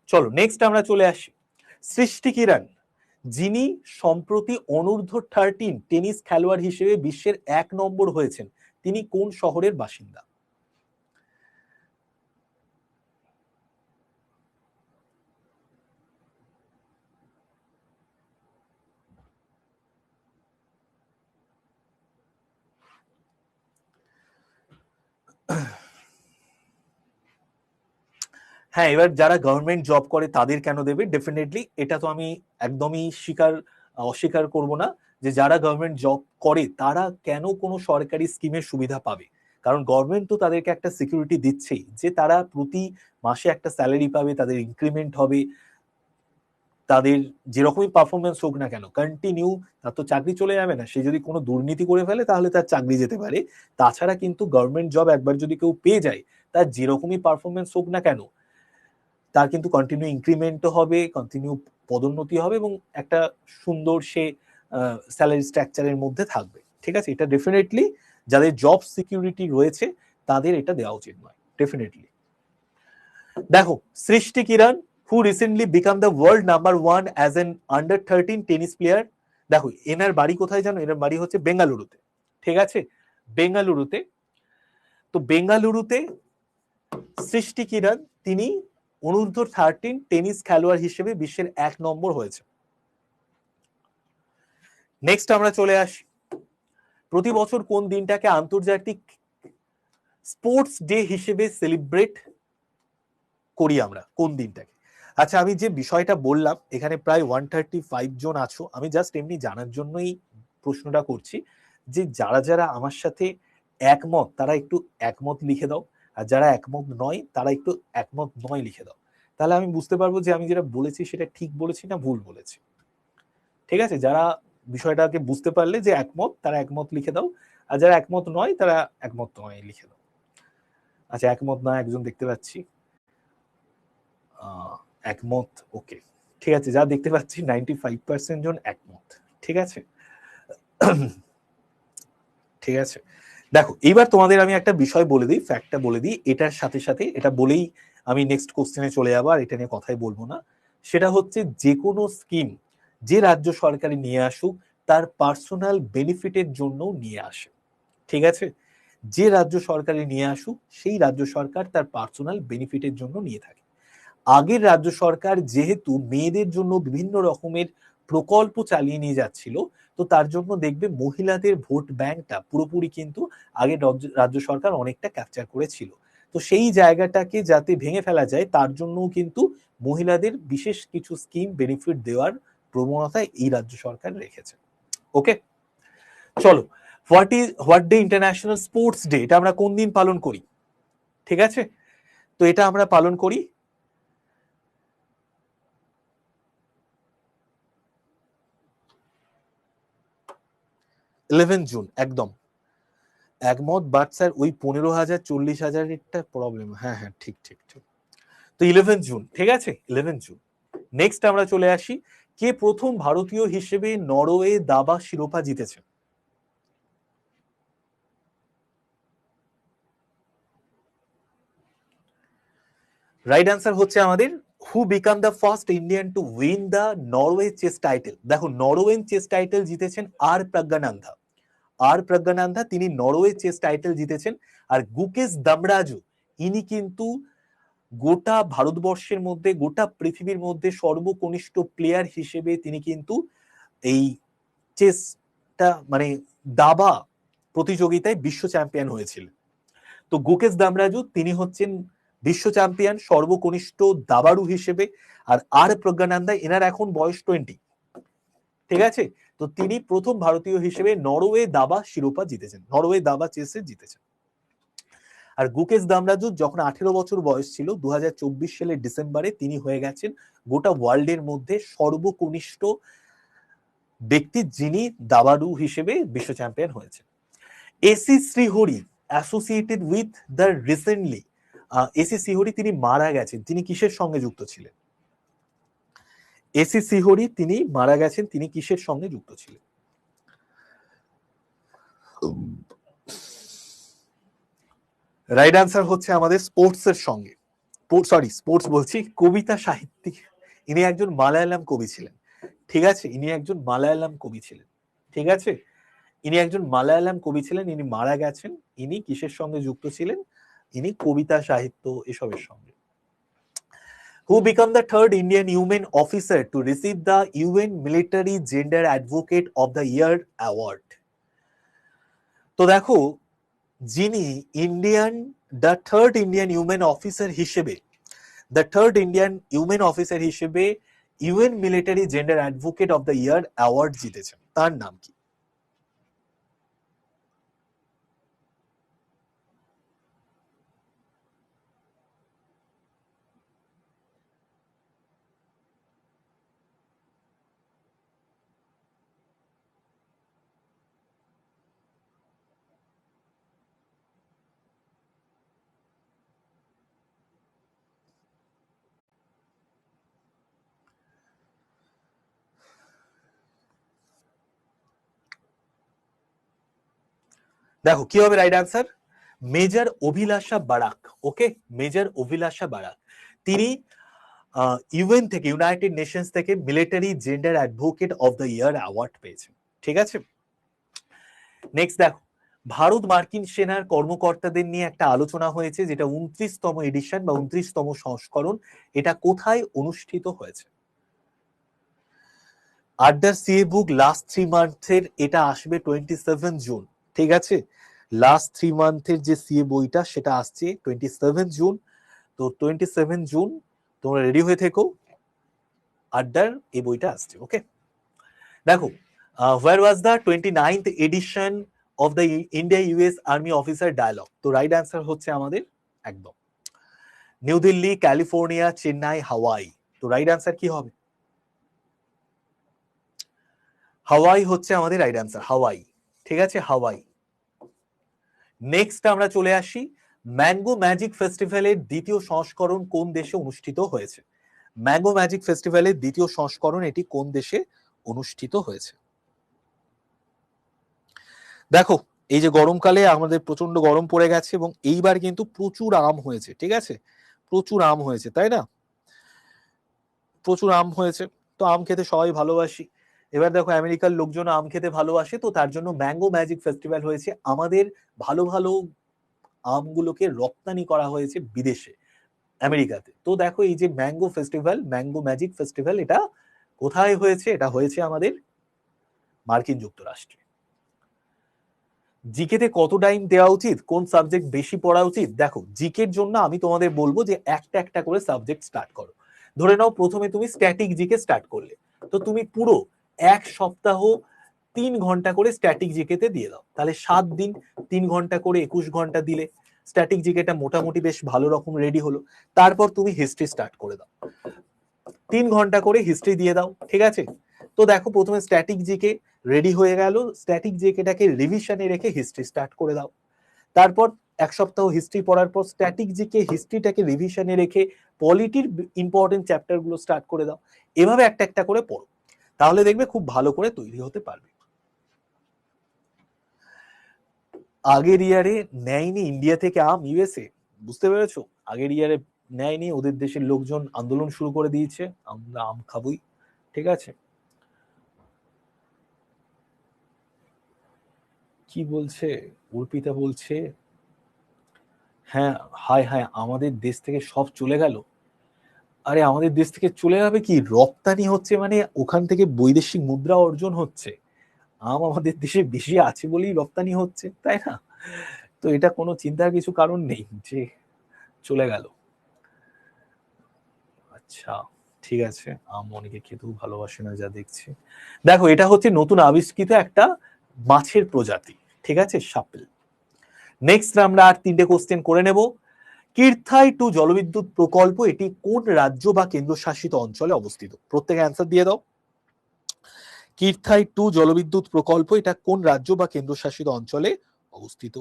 চলো নেক্সট আমরা চলে আসি। সৃষ্টি কিরণ, যিনি সম্প্রতি অনূর্ধ্ব-13 টেনিস খেলোয়াড় হিসেবে বিশ্বের 1 নম্বর হয়েছেন, তিনি কোন শহরের বাসিন্দা? হ্যাঁ, এবার যারা গভর্নমেন্ট জব করে তাদের কেন দেবে? ডেফিনেটলি এটা তো আমি একদমই অস্বীকার করব না যে যারা গভর্নমেন্ট জব করে তারা কেন কোনো সরকারি স্কিমের সুবিধা পাবে। কারণ গভর্নমেন্ট তো তাদেরকে একটা সিকিউরিটি দিচ্ছেই যে তারা প্রতি মাসে একটা স্যালারি পাবে, তাদের ইনক্রিমেন্ট হবে, তাদের যেরকমই পারফরমেন্স হোক না কেন কন্টিনিউ, তার তো চাকরি চলে যাবে না। সে যদি কোনো দুর্নীতি করে ফেলে তাহলে তার চাকরি যেতে পারে। তাছাড়া কিন্তু গভর্নমেন্ট জব একবার যদি কেউ পেয়ে যায়, তার যেরকমই পারফরমেন্স হোক না কেন, তার কিন্তু কন্টিনিউ ইনক্রিমেন্টও হবে, কন্টিনিউ পদোন্নতি হবে, এবং একটা সুন্দর সে স্যালারি স্ট্রাকচারের মধ্যে থাকবে। ঠিক আছে, এটা ডেফিনেটলি যাদের জব সিকিউরিটি রয়েছে তাদের এটা দেওয়া উচিত নয়, ডেফিনেটলি। দেখো, Srishti Kiran who recently become the world number 1 as an under 13 tennis player. দেখো এনার বাড়ি কোথায় জানো? এনার বাড়ি হচ্ছে বেঙ্গালুরুতে। ঠিক আছে, বেঙ্গালুরুতে। তো বেঙ্গালুরুতে সৃষ্টি কিরণ তিনি অনূর্ধ্ব-13 টেনিস খেলোয়াড় হিসেবে বিশ্বের 1 নম্বর হয়েছে। নেক্সট আমরা চলে আসি, প্রতি বছর কোন দিনটাকে আন্তর্জাতিক স্পোর্টস ডে হিসেবে সেলিব্রেট করি আমরা? কোন দিনটাকে? আচ্ছা, আমি যে বিষয়টা বললাম, এখানে প্রায় 135 জন আছো, আমি জাস্ট এমনি জানার জন্যই প্রশ্নটা করছি যে যারা যারা আমার সাথে একমত তারা একটু একমত লিখে দাও, আর যারা একমত নয় তারা একটু একমত নয় লিখে দাও। তাহলে আমি বুঝতে পারবো যে আমি যেটা বলেছি সেটা ঠিক বলেছি না ভুল বলেছি। ঠিক আছে, যারা বিষয়টাকে বুঝতে পারলে যে একমত তারা একমত লিখে দাও, আর যারা একমত নয় তারা একমত নয় লিখে দাও। আচ্ছা, একমত না একজন দেখতে পাচ্ছি, একমত, ওকে, ঠিক আছে। যা দেখতে পাচ্ছি 95% জন একমত। ঠিক আছে, ঠিক আছে। দেখো এইবার তোমাদের আমি একটা বিষয় বলে দিই, ফ্যাক্টটা বলে দিই, এটার সাথে সাথে এটা বলেই আমি নেক্সট কোশ্চেনে চলে যাবো, আর এটা নিয়ে কথাই বলবো না। সেটা হচ্ছে যে কোনো স্কিম যে রাজ্য সরকারে নিয়ে আসুক তার পার্সোনাল বেনিফিটের জন্য নিয়ে আসে। ঠিক আছে, যে রাজ্য সরকারে নিয়ে আসুক সেই রাজ্য সরকার তার পার্সোনাল বেনিফিটের জন্য নিয়ে থাকে। আগের রাজ্য সরকার যেহেতু মেয়েদের জন্য বিভিন্ন রকমের প্রকল্প চালিয়ে নিয়ে যাচ্ছিল, তো তার জন্য দেখবে মহিলাদের ভোট ব্যাংকটা পুরোপুরি কিন্তু আগের রাজ্য সরকার অনেকটা ক্যাপচার করেছিল। তো সেই জায়গাটাকে যাতে ভেঙে ফেলা যায় তার জন্য কিন্তু মহিলাদের বিশেষ কিছু স্কিম বেনিফিট দেওয়ার প্রবণতা এই রাজ্য সরকার রেখেছে। ওকে, চলো, what day international sports day এটা আমরা কোন দিন পালন করি? ঠিক আছে, তো এটা আমরা পালন করি 11 জুন একদম একমত, বাট স্যার ওই 15,000 40,000-এরটা প্রবলেম। হ্যাঁ হ্যাঁ ঠিক ঠিক ঠিক। তো 11 জুন, ঠিক আছে 11 জুন। নেক্সট আমরা চলে আসি, কে প্রথম ভারতীয় হিসেবে নরওয়ে দাবা শিরোপা জিতেছে? রাইট অ্যান্সার হচ্ছে আমাদের who become the first Indian to win the Norway chess title. দেখো নরওয়েন চেস টাইটেল জিতেছেন আর প্রজ্ঞানন্দা। আর প্রজ্ঞানন্দা তিনি নরওয়ে চেস টাইটেল জিতেছেন। আর গুকেশ দামরাজু ইনি কিন্তু গোটা ভারতবর্ষের মধ্যে, গোটা পৃথিবীর মধ্যে সর্বকনিষ্ঠ প্লেয়ার হিসেবে তিনি কিন্তু এই চেসটা মানে দাবা প্রতিযোগিতায় বিশ্ব চ্যাম্পিয়ন হয়েছিলেন। তো গুকেশ দামরাজু তিনি হচ্ছেন বিশ্ব চ্যাম্পিয়ন সর্বকনিষ্ঠ দাবাড়ু হিসেবে। আর প্রজ্ঞানন্দা এনার এখন বয়স 20, ঠিক আছে। তো তিনি প্রথম ভারতীয় হিসেবে নরওয়ে দাবা শিরোপা জিতেছেন, নরওয়ে দাবা চেসে জিতেছেন। আর গুকেশ দামরাজু যখন 18 বছর বয়স ছিল 2024 সালের ডিসেম্বরে তিনি হয়ে গেছেন গোটা ওয়ার্ল্ডের মধ্যে সর্বকনিষ্ঠ ব্যক্তি যিনি দাবাড়ু হিসেবে বিশ্ব চ্যাম্পিয়ন হয়েছে। AC Shrihari associated with the recently, AC Shrihari তিনি মারা গেছেন, তিনি কিসের সঙ্গে যুক্ত ছিলেন? এসি শ্রীহরি তিনি মারা গেছেন, তিনি কিসের সঙ্গে যুক্ত ছিলেন? রাইট আনসার হচ্ছে আমাদের স্পোর্টস এর সঙ্গে, সরি স্পোর্টস বলছি, কবিতা সাহিত্যিক। ইনি একজন মালায়ালাম কবি ছিলেন, ঠিক আছে, ইনি একজন মালায়ালাম কবি ছিলেন, ঠিক আছে, ইনি একজন মালায়ালাম কবি ছিলেন, ইনি মারা গেছেন। ইনি কিসের সঙ্গে যুক্ত ছিলেন? ইনি কবিতা সাহিত্য এসবের সঙ্গে। Who became the third Indian UN officer to receive the UN Military Gender Advocate of the Year award? তো দেখো যিনি the third Indian UN officer হিসেবে, UN military gender advocate of the year award জিতেছেন, তার নাম কি? দেখো কি হবে right answer, major Abhilasha Barak. Okay, major Abhilasha Barak তিনি ইউএন থেকে, ইউনাইটেড নেশনস থেকে military gender advocate of the year award পেয়েছেন, ঠিক আছে। নেক্সট দেখো, ভারত মার্কিন সেনার কর্মকর্তাদের নিয়ে একটা আলোচনা হয়েছে যেটা 29তম এডিশন বা 29তম সংস্করণ, এটা কোথায় অনুষ্ঠিত হয়েছে? আড্ডার সিএ বুক লাস্ট 3 মান্থের এটা আসবে 27 জুন, ঠিক আছে, লাস্ট 3 মান্থের যে সিএ বইটা সেটা আসছে 27 জুন। তো 27 জুন তোমরা রেডি হয়ে থেকো, আড্ডার এই বইটা আসছে। ওকে, দেখো where was the 29th edition of the India US Army Officer Dialogue? তো রাইট অ্যান্সার হচ্ছে আমাদের একদম নিউ দিল্লি, ক্যালিফোর্নিয়া, চেন্নাই, হাওয়াই। তো রাইট অ্যান্সার কি হবে? হাওয়াই হচ্ছে আমাদের রাইট অ্যান্সার, হাওয়াই, ঠিক আছে, হাওয়াই। নেক্সট আমরা চলে আসি, ম্যাঙ্গো ম্যাজিক ফেস্টিভ্যালের দ্বিতীয় সংস্করণ কোন দেশে অনুষ্ঠিত হয়েছে? ম্যাঙ্গো ম্যাজিক ফেস্টিভ্যালের দ্বিতীয় সংস্করণ এটি কোন দেশে অনুষ্ঠিত হয়েছে? দেখো এই যে গরমকালে আমাদের প্রচন্ড গরম পড়ে গেছে এবং এইবার কিন্তু প্রচুর আম হয়েছে, ঠিক আছে, প্রচুর আম হয়েছে, তাই না, প্রচুর আম হয়েছে। তো আম খেতে সবাই ভালোবাসি। এবার দেখো আমেরিকার লোকজন আম খেতে ভালোবাসে, তো তার জন্য ম্যাঙ্গো ম্যাজিক ফেস্টিভ্যাল হয়েছে, আমাদের ভালো ভালো আমগুলোকে রপ্তানি করা হয়েছে বিদেশে, আমেরিকাতে। তো দেখো এই যে mango festival, mango magic festival, এটা কোথায় হয়েছে? এটা হয়েছে আমাদের মার্কিন যুক্তরাষ্ট্রে। জিকেতে কত টাইম দেওয়া উচিত, কোন সাবজেক্ট বেশি পড়া উচিত? দেখো জিকের জন্য আমি তোমাদের বলবো যে একটা একটা করে সাবজেক্ট স্টার্ট করো। ধরে নাও প্রথমে তুমি স্ট্যাটিক জিকে স্টার্ট করলে, তো তুমি পুরো এক সপ্তাহ 3 ঘন্টা করে স্ট্যাটিক জিকেতে দিয়ে দাও, তাহলে 7 দিন 3 ঘন্টা করে 21 ঘন্টা দিলে স্ট্যাটিক জিকেটা মোটামুটি বেশ ভালো রকম রেডি হলো। তারপর তুমি হিস্ট্রি স্টার্ট করে দাও, 3 ঘন্টা করে হিস্ট্রি দিয়ে দাও, ঠিক আছে। তো দেখো প্রথমে স্ট্যাটিক জিকে রেডি হয়ে গেল, স্ট্যাটিক জিকেটাকে রিভিশনে রেখে হিস্ট্রি স্টার্ট করে দাও। তারপর এক সপ্তাহ হিস্ট্রি পড়ার পর স্ট্যাটিক জিকে হিস্ট্রিটাকে রিভিশনে রেখে পলিটির ইম্পর্টেন্ট চ্যাপ্টার গুলো স্টার্ট করে দাও। এভাবে একটা একটা করে পড়ো, তাহলে দেখবে খুব ভালো করে তৈরি হতে পারবে। আগের ইয়ারে নেয়নি ইন্ডিয়া থেকে আম ইউএসএ, বুঝতে পেরেছো? আগের ইয়ারে নেয়নি, ওদের দেশের লোকজন আন্দোলন শুরু করে দিয়েছে, আমরা আম খাবই। ঠিক আছে, কি বলছে অর্পিতা? বলছে হ্যাঁ, হায় হায় আমাদের দেশ থেকে সব চলে গেল। আরে আমাদের দেশ থেকে চলে যাবে কি, রপ্তানি হচ্ছে মানে ওখান থেকে বৈদেশিক মুদ্রা অর্জন হচ্ছে, আম আমাদের দেশে বেশি আছে বলেই রপ্তানি হচ্ছে, তাই না? তো এটা কোনো চিন্তার কিছু কারণ নেই যে চলে গেল। আচ্ছা ঠিক আছে, আম অনেকে খেতেও ভালোবাসে না যা দেখছি। দেখো এটা হচ্ছে নতুন আবিষ্কৃত একটা মাছের প্রজাতি, ঠিক আছে, সাপেল। নেক্সট আমরা আর 3টে কোশ্চেন করে নেব। কিরথাই 2 জলবিদ্যুৎ প্রকল্প এটি কোন রাজ্য বা কেন্দ্রশাসিত অঞ্চলে অবস্থিত? প্রত্যেকে অ্যান্সার দিয়ে দাও। কিরথাই 2 জলবিদ্যুৎ প্রকল্প এটা কোন রাজ্য বা কেন্দ্রশাসিত অঞ্চলে অবস্থিত?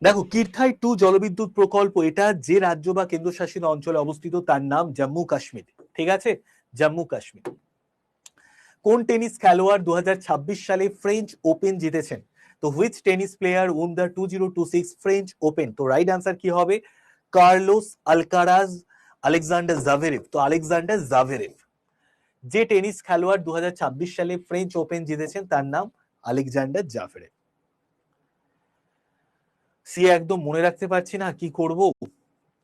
দেখো কিরথাই 2 জলবিদ্যুৎ প্রকল্প এটা যে রাজ্য বা কেন্দ্রশাসিত অঞ্চলে অবস্থিত তার নাম জম্মু কাশ্মীর, ঠিক আছে, জম্মু কাশ্মীর। কোন টেনিস খেলোয়াড় 2026 সালে ফ্রেঞ্চ ওপেন জিতেছেন? তো which tennis player win the 2026 French open? তো রাইট আনসার কি হবে? Carlos Alcaraz, Alexander Zverev. তো আলেকজান্ডার জাভেরেভ। যে টেনিস খেলোয়াড় 2026 সালে ফ্রেঞ্চ ওপেন জিতেছেন তার নাম আলেকজান্ডার জাভেরেভ। সি একদম মনে রাখতে পারছি না, কি করব,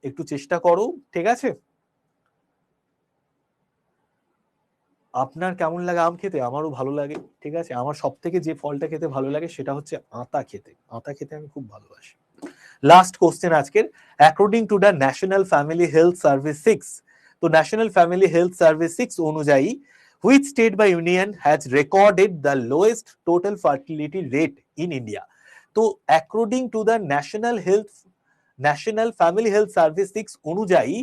একটু চেষ্টা করো, ঠিক আছে। আপনার কেমন লাগে আম খেতে? আমারও ভালো লাগে, ঠিক আছে। আমার সব থেকে যে ফলটা খেতে ভালো লাগে সেটা হচ্ছে আতা খেতে, আতা খেতে আমি খুব ভালোবাসি। লাস্ট কোশ্চেন আজকের, according to the National Family Health Service 6, তো ন্যাশনাল ফ্যামিলি হেলথ সার্ভিস 6 অনুযায়ী হুইচ স্টেট বা union has recorded the lowest total fertility rate in India? তো according to the National Family Health Service 6 অনুযায়ী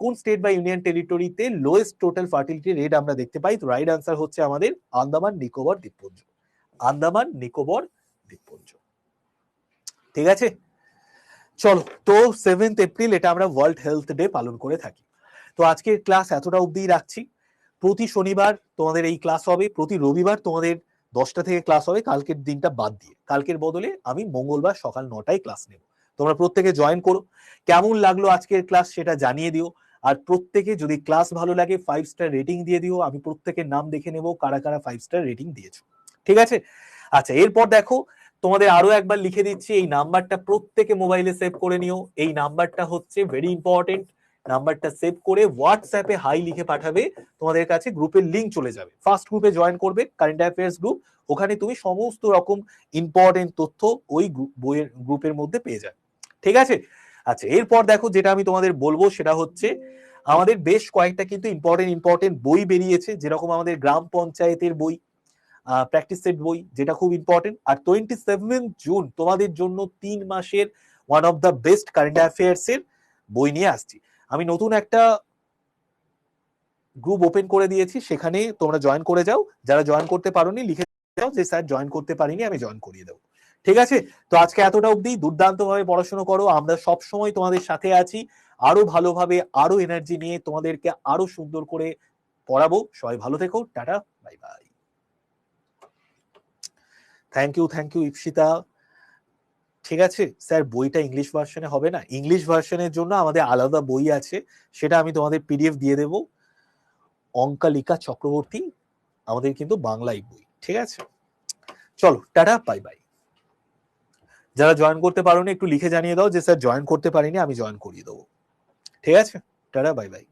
কোন state বা union টেরিটরিতে lowest total fertility rate আমরা দেখতে পাই? তো রাইট আনসার হচ্ছে আমাদের আন্দামান নিকোবর দ্বীপপুঞ্জ, আন্দামান নিকোবর দ্বীপপুঞ্জ, ঠিক আছে। চলো, তো 7th এপ্রিল এটা আমরা ওয়ার্ল্ড হেলথ ডে পালন করে থাকি। তো আজকের ক্লাস এতটা অবধি রাখছি। প্রতি শনিবার তোমাদের এই ক্লাস হবে, প্রতি রবিবার তোমাদের 10টা থেকে ক্লাস হবে, কালকের দিনটা বাদ দিয়ে, কালকের বদলে আমি মঙ্গলবার সকাল 9টায় ক্লাস নেব। তোমরা প্রত্যেকে জয়েন করো। কেমন লাগলো আজকের ক্লাস সেটা জানিয়ে দিও। আর প্রত্যেকে যদি ক্লাস ভালো লাগে 5 স্টার রেটিং দিয়ে দিও, আমি প্রত্যেকের নাম দেখে নেব কারা কারা 5 স্টার রেটিং দিয়েছো, ঠিক আছে। আচ্ছা এরপর দেখো, তোমাদের আরো একবার লিখে দিচ্ছি, এই নাম্বারটা প্রত্যেকে মোবাইলে সেভ করে নিও। এই নাম্বারটা হচ্ছে ভেরি ইম্পর্টেন্ট, নাম্বারটা সেভ করে হোয়াটসঅ্যাপে হাই লিখে পাঠাবে, তোমাদের কাছে গ্রুপের লিংক চলে যাবে। ফার্স্ট গ্রুপে জয়েন করবে, কারেন্ট অ্যাফেয়ার্স গ্রুপ, ওখানে তুমি সমস্ত রকম ইম্পর্টেন্ট তথ্য ওই বইয়ের গ্রুপের মধ্যে পেয়ে যাবে, ঠিক আছে। আচ্ছা এরপর দেখো, যেটা আমি তোমাদের বলবো সেটা হচ্ছে আমাদের বেশ কয়েকটা কিন্তু ইম্পর্টেন্ট বই বেরিয়েছে, যেরকম আমাদের গ্রাম পঞ্চায়েতের বই, প্র্যাকটিস সেট বই, যেটা খুব ইম্পর্টেন্ট। আর 27 জুন তোমাদের জন্য 3 মাসের one of the best current affairs এর বই নিয়ে আসছি। আমি নতুন একটা গ্রুপ ওপেন করে দিয়েছি, সেখানে তোমরা জয়েন করে যাও। যারা জয়েন করতে পারোনি লিখে যাও যে স্যার জয়েন করতে পারিনি, আমি জয়েন করিয়ে দেবো, ঠিক আছে। তো আজকে এতটা অবধি, দুর্দান্ত ভাবে পড়াশোনা করো, আমরা সব সময় তোমাদের সাথে আছি, আরো ভালোভাবে আরো এনার্জি নিয়ে তোমাদেরকে আরো সুন্দর করে পড়াবো। সবাই ভালো থেকো, tata, bye bye. Thank you Ipsita. ঠিক আছে স্যার, বইটা ইংলিশ ভার্সনে হবে না? ইংলিশ ভার্সনের জন্য আমাদের আলাদা বই আছে, সেটা আমি তোমাদের পিডিএফ দিয়ে দেবো। অঙ্কালিকা চক্রবর্তী আমাদের কিন্তু বাংলাই বই, ঠিক আছে। চলো টাটা, বাই বাই। যারা জয়েন করতে পারোনি একটু লিখে জানিয়ে দাও যে স্যার জয়েন করতে পারিনি, আমি জয়েন করিয়ে দেবো। ঠিক আছে, টাটা, বাই বাই।